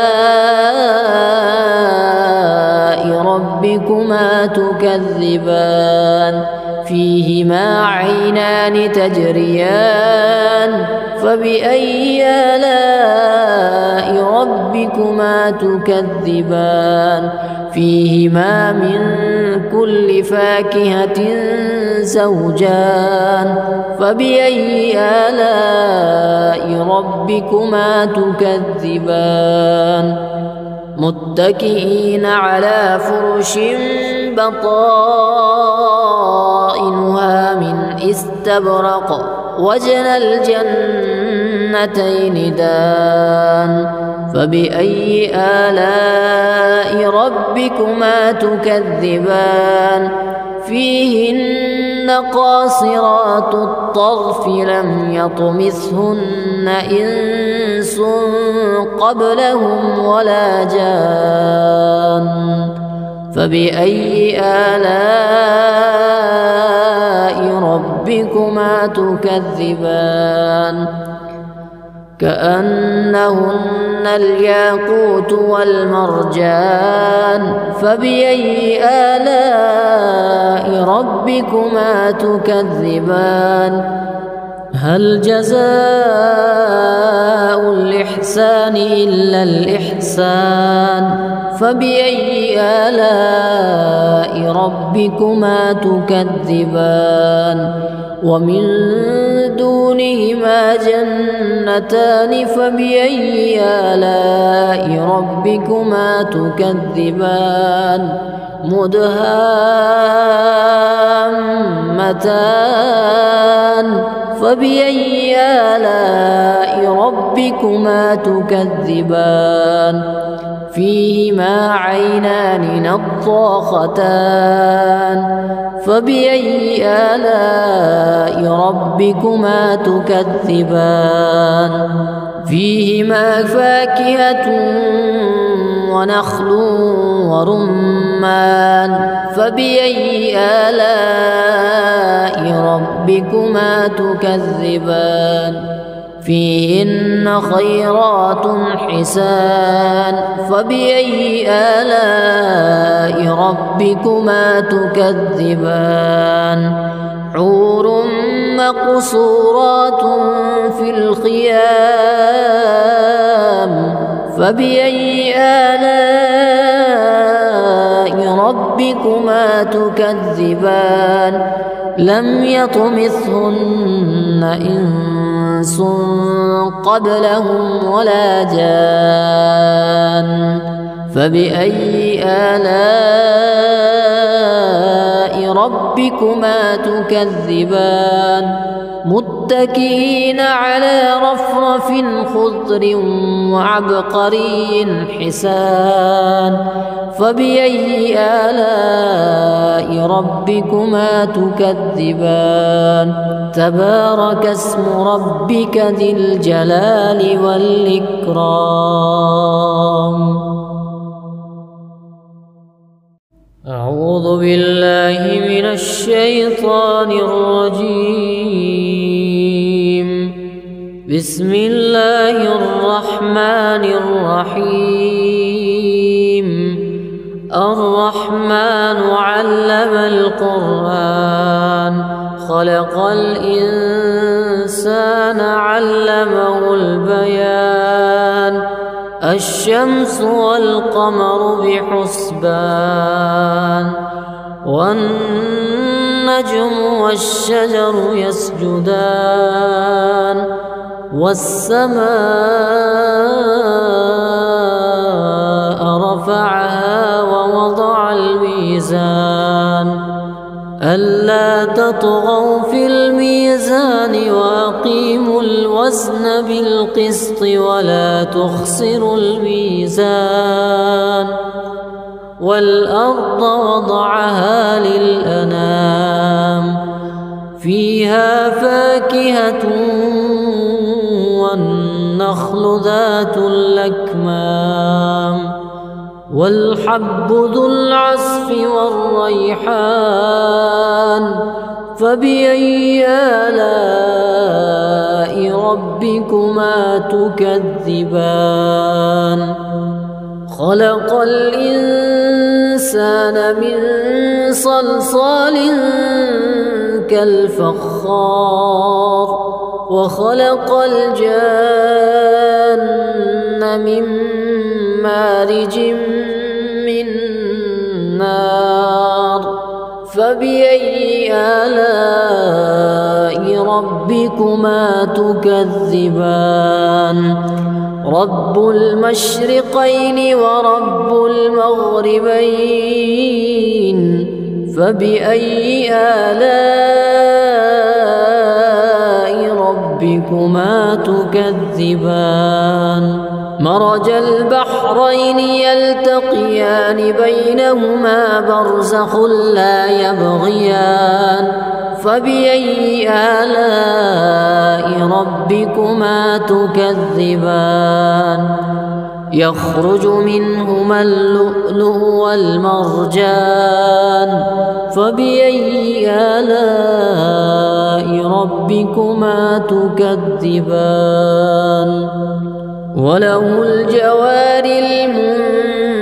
ربكما تكذبان فيهما عينان تجريان فبأي آلاء ربكما تكذبان فيهما من كل فاكهة زوجان فبأي آلاء ربكما تكذبان متكئين على فرش بطائنها من استبرق وجنى الجنتين الجنتين دان فبأي آلاء ربكما تكذبان فيهن قاصرات الطرف لم يطمثهن إنس قبلهم ولا جان فبأي آلاء ربكما تكذبان كأنهن الياقوت والمرجان فبأي آلاء ربكما تكذبان هل جزاء الإحسان إلا الإحسان فبأي آلاء ربكما تكذبان ومن دونهما جنتان فبأي آلاء ربكما تكذبان مدهامتان فبأي آلاء ربكما تكذبان فيهما عينان نضاختان فبأي آلاء ربكما تكذبان فيهما فاكهة ونخل ورمان فبأي آلاء ربكما تكذبان فيهن خيرات حسان فبأي آلاء ربكما تكذبان حور مقصورات في الخيام فبأي آلاء ربكما تكذبان لم يطمثهن إنس قبلهم ولا جان فبأي آلاء ربكما تكذبان متكئين على رفرف خضر وعبقري حسان فبأي آلاء ربكما تكذبان تبارك اسم ربك ذي الجلال والإكرام أعوذ بالله من الشيطان الرجيم بسم الله الرحمن الرحيم الرحمن علم القرآن خلق الإنسان علمه البيان الشمس والقمر بحسبان والنجم والشجر يسجدان والسماء رفعها ووضع الميزان ألا تطغوا في الميزان وأقيموا الوزن بالقسط ولا تخسروا الميزان والأرض وضعها للأنام فيها فاكهة والنخل ذات الأكمام والحب ذو العصف والريحان فبأي آلاء ربكما تكذبان خلق الإنسان من صلصال كالفخار وخلق الجان من مارج من نار فبأي آلاء ربكما تكذبان رب المشرقين ورب المغربين فبأي آلاء ربكما ربكما تكذبان مرج البحرين يلتقيان بينهما برزخ لا يبغيان فبأي آلاء ربكما تكذبان يخرج منهما اللؤلؤ والمرجان فبأي آلاء ربكما تكذبان وله الجوار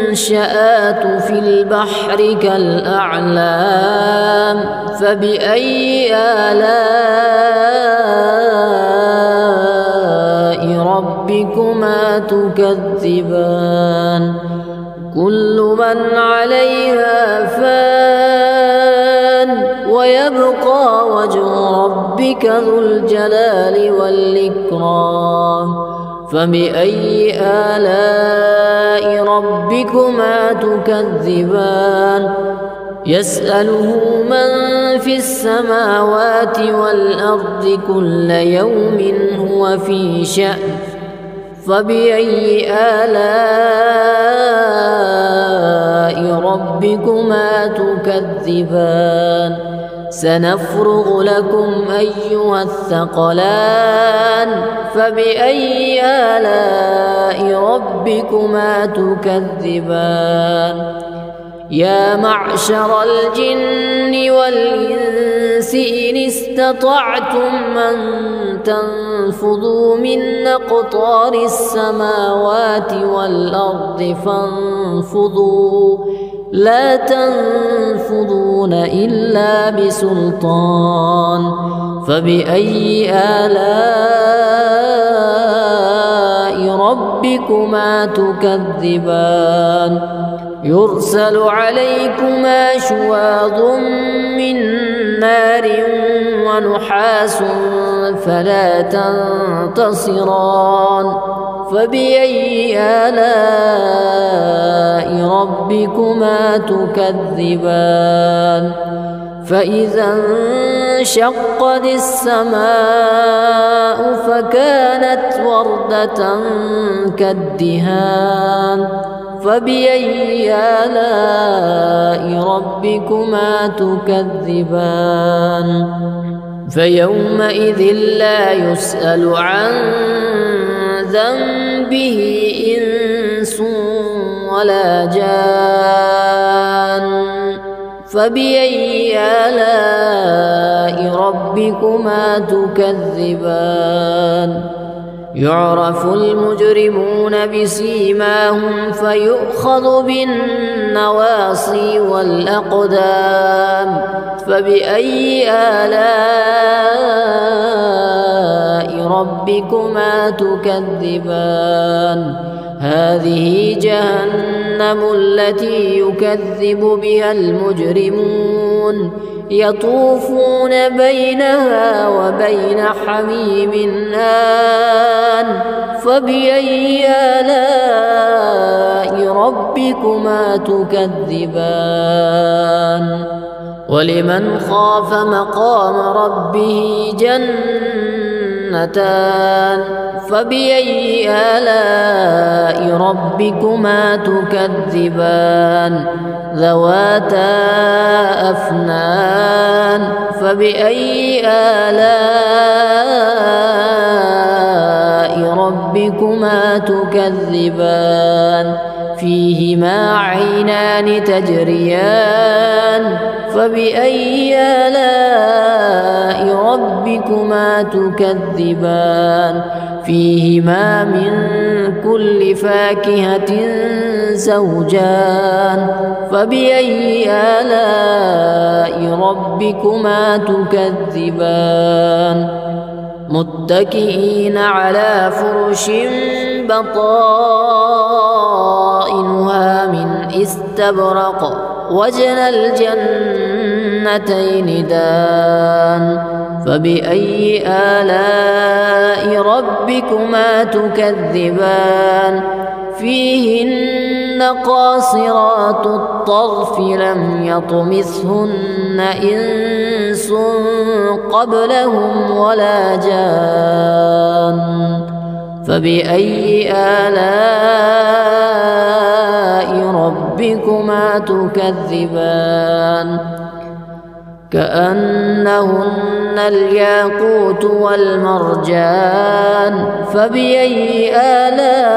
المنشآت في البحر كالأعلام فبأي آلاء ربكما تكذبان كل من عليها فان ويبقى وجه ربك ذو الجلال والإكرام فبأي آلاء ربكما تكذبان يسأله من في السماوات والأرض كل يوم هو في شأن فبأي آلاء ربكما تكذبان سنفرغ لكم أيها الثقلان فبأي آلاء ربكما تكذبان يا معشر الجن والإنس إن استطعتم أن تنفذوا من أقطار السماوات والأرض فانفذوا لا تنفذون إلا بسلطان فبأي آلاء ربكما تكذبان يرسل عليكما شواظ من نار ونحاس فلا تنتصران فبأي آلاء ربكما تكذبان فإذا انشقت السماء فكانت وردة كالدهان فبأي آلاء ربكما تكذبان فيومئذ لا يسأل عن ذنبه إنس ولا جان فبأي آلاء ربكما تكذبان يعرف المجرمون بسيماهم فيؤخذ بالنواصي والأقدام فبأي آلاء ربكما تكذبان هذه جهنم التي يكذب بها المجرمون يطوفون بينها وبين حميم آن فبأي آلاء ربكما تكذبان ولمن خاف مقام ربه جنتان فبأي آلاء ربكما تكذبان ذواتا أفنان فبأي آلاء ربكما تكذبان فيهما عينان تجريان فبأي آلاء ربكما تكذبان فيهما من كل فاكهة زوجان فبأي آلاء ربكما تكذبان متكئين على فرش بطائنها من استبرق وجنى الجنتين دان فبأي آلاء ربكما تكذبان فيهن قاصرات الطرف لم يطمثهن إنس قبلهم ولا جان فبأي آلاء ربكما تكذبان كأنهن الياقوت والمرجان فبأي آلاء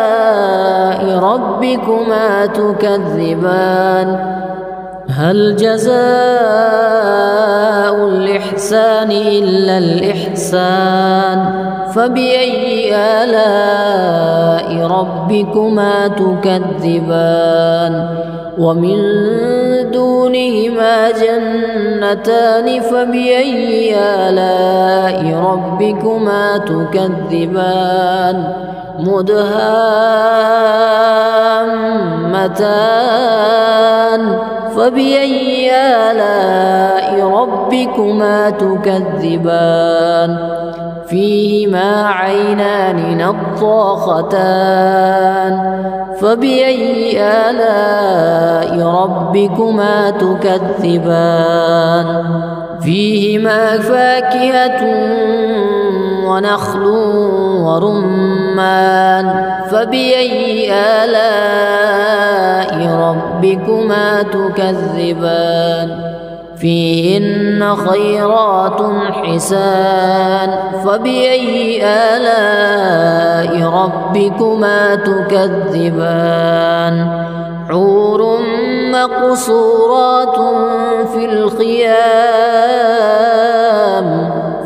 ربكما تكذبان هل جزاء الإحسان إلا الإحسان فبأي آلاء ربكما تكذبان ومن دونهما جنتان فبأي آلاء ربكما تكذبان مدهامتان فبأي آلاء ربكما تكذبان فيهما عينان نضاختان فبأي آلاء ربكما تكذبان فيهما فاكهة ونخل ورمان فبأي آلاء ربكما تكذبان فيهن خيرات حسان فبأي آلاء ربكما تكذبان حور مقصورات في الخيام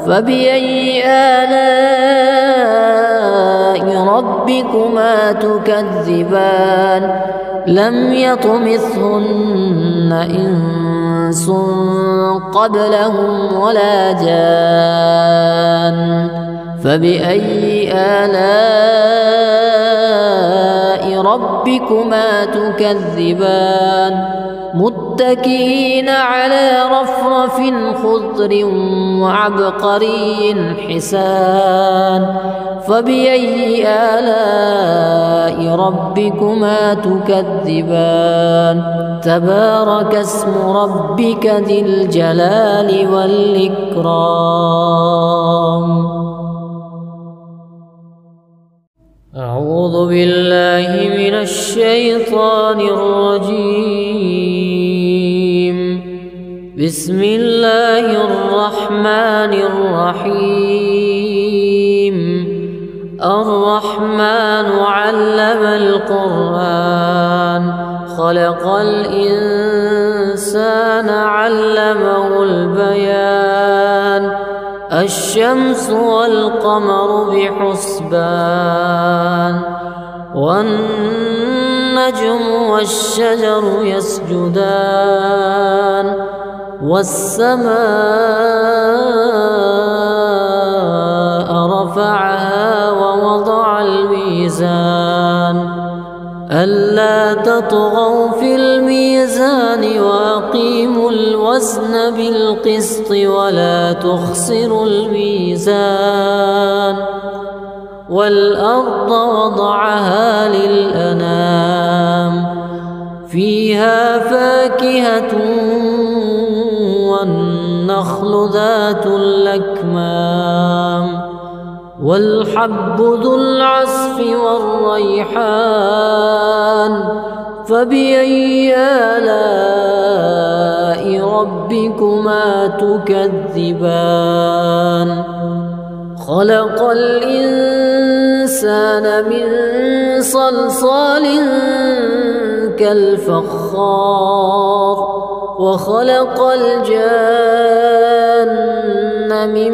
فبأي آلاء ربكما تكذبان لم يطمثهن إنس قبلهم ولا جان فبأي آلاء ربكما تكذبان متكئين على رفرف خضر وعبقري حسان فبأي آلاء ربكما تكذبان تبارك اسم ربك ذي الجلال والإكرام أعوذ بالله من الشيطان الرجيم بسم الله الرحمن الرحيم الرحمن علم القرآن خلق الإنسان علمه البيان الشمس والقمر بحسبان والنجم والشجر يسجدان والسماء رفعها ووضع الميزان ألا تطغوا في الميزان وأقيموا الوزن بالقسط ولا تخسروا الميزان والأرض وضعها للأنام فيها فاكهة والنخل ذات الأكمام والحب ذو العصف والريحان فبأي آلاء ربكما تكذبان خلق الإنسان من صلصال كالفخار وخلق الجان من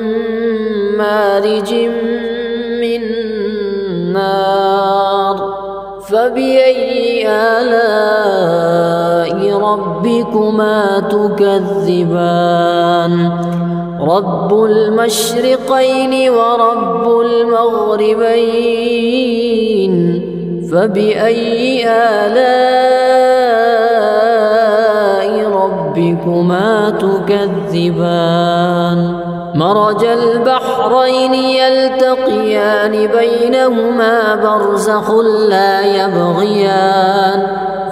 مارج من نار فبأي آلاء ربكما تكذبان رب المشرقين ورب المغربين فبأي آلاء ربكما ربكما تكذبان مرج البحرين يلتقيان بينهما برزخ لا يبغيان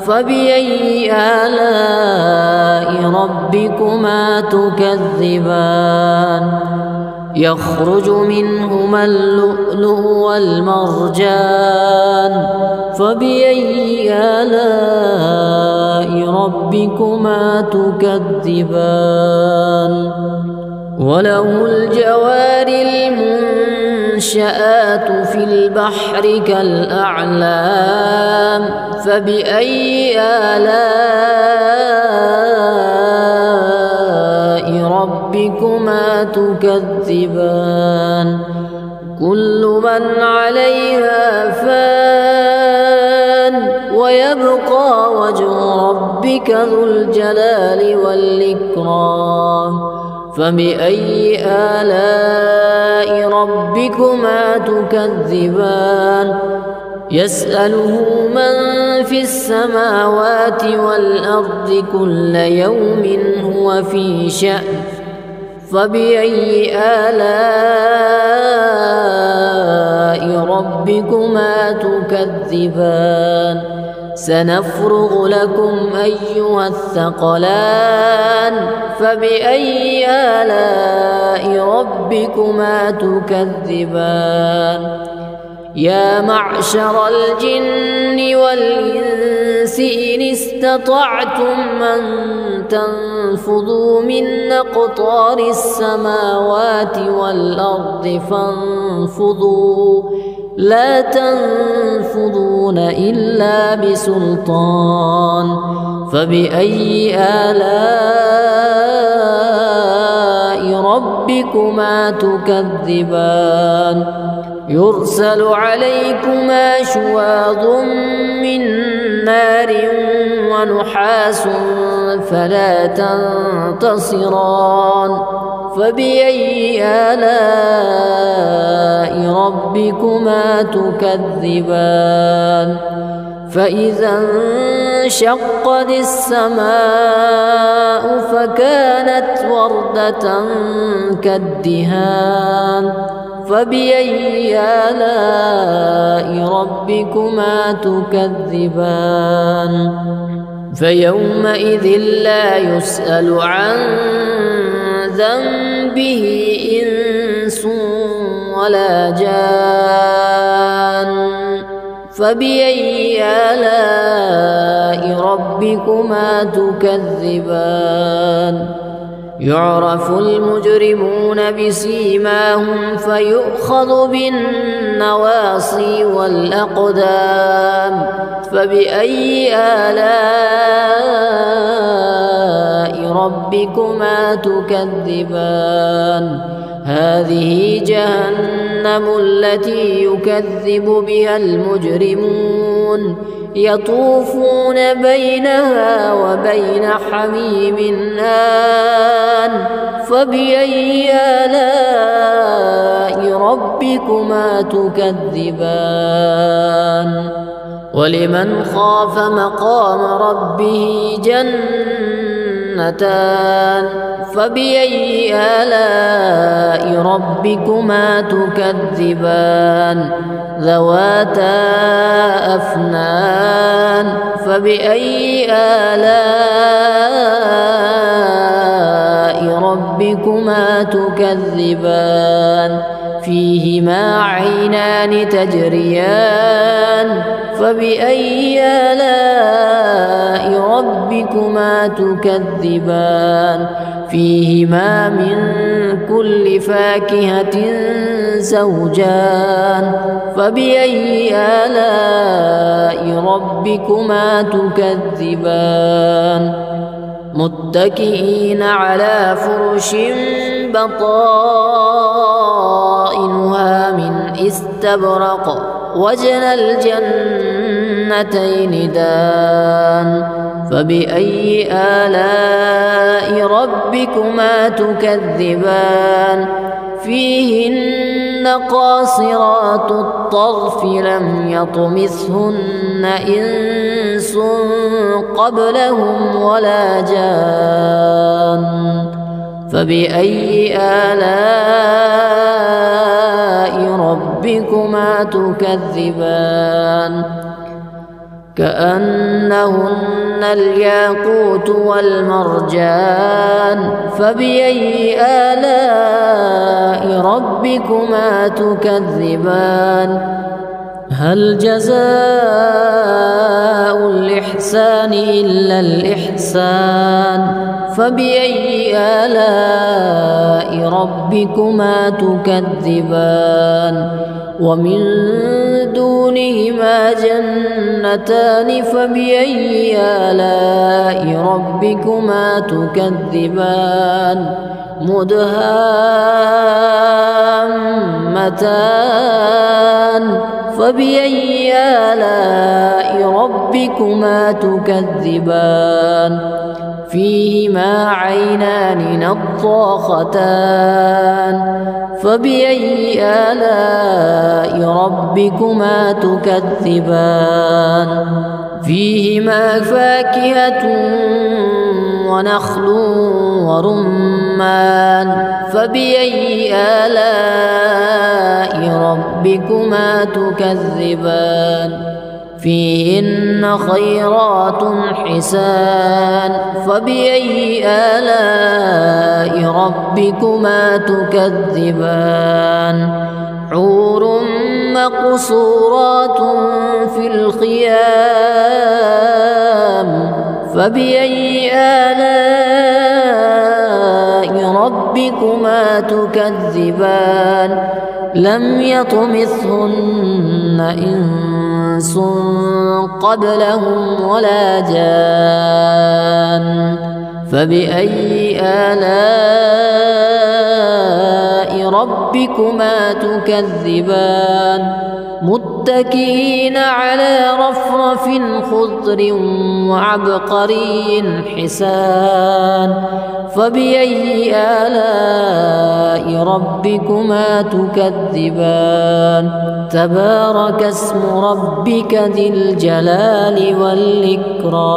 فبأي آلاء ربكما تكذبان يخرج منهما اللؤلؤ والمرجان فبأي آلاء ربكما تكذبان وله الجوار المنشآت في البحر كالأعلام فبأي آلاء ربكما تكذبان كل من عليها فان ويبقى وجه ربك ذو الجلال والإكرام فبأي آلاء ربكما تكذبان يسأله من في السماوات والأرض كل يوم هو في شأن فبأي آلاء ربكما تكذبان سنفرغ لكم أيها الثقلان فبأي آلاء ربكما تكذبان يا معشر الجن والإنس إن استطعتم أن تنفذوا من أقطار السماوات والأرض فانفذوا لا تنفذون إلا بسلطان فبأي آلاء ربكما تكذبان يرسل عليكما شواظ من نار ونحاس فلا تنتصران فبأي آلاء ربكما تكذبان فإذا انشقت السماء فكانت وردة كالدهان فبأي آلاء ربكما تكذبان فيومئذ لا يسأل عن ذنبه إنس ولا جان فبأي آلاء ربكما تكذبان يعرف المجرمون بسيماهم فيؤخذ بالنواصي والأقدام فبأي آلاء ربكما تكذبان هذه جهنم التي يكذب بها المجرمون يطوفون بينها وبين حميم آن فبأي آلاء ربكما تكذبان ولمن خاف مقام ربه جنتان فبأي آلاء ربكما تكذبان ذواتا أفنان فبأي آلاء ربكما تكذبان فيهما عينان تجريان فبأي آلاء ربكما تكذبان فيهما من كل فاكهة زوجان فبأي آلاء ربكما تكذبان متكئين على فرش بطائنها من استبرق وجنى الجنتين دان فبأي آلاء ربكما تكذبان فيهن قاصرات الطرف لم يطمثهن إنس قبلهم ولا جان فبأي آلاء ربكما تكذبان كأنهن الياقوت والمرجان فبأي آلاء ربكما تكذبان هل جزاء الإحسان إلا الإحسان فبأي آلاء ربكما تكذبان ومن دونهما جنتان فبأي آلاء ربكما تكذبان مدهامتان فبأي آلاء ربكما تكذبان فيهما عينان نضاختان فبأي آلاء ربكما تكذبان فيهما فاكهة ونخل ورمان فبأي آلاء ربكما تكذبان فيهن خيرات حسان فبأي آلاء ربكما تكذبان حور مقصورات في الخيام فبأي آلاء ربكما تكذبان لم يطمثهن إنس قبلهم ولا جان فبأي آلاء ربكما تكذبان متكئين على رفرف خضر وعبقري حسان فبأي آلاء ربكما تكذبان تبارك اسم ربك ذي الجلال والإكرام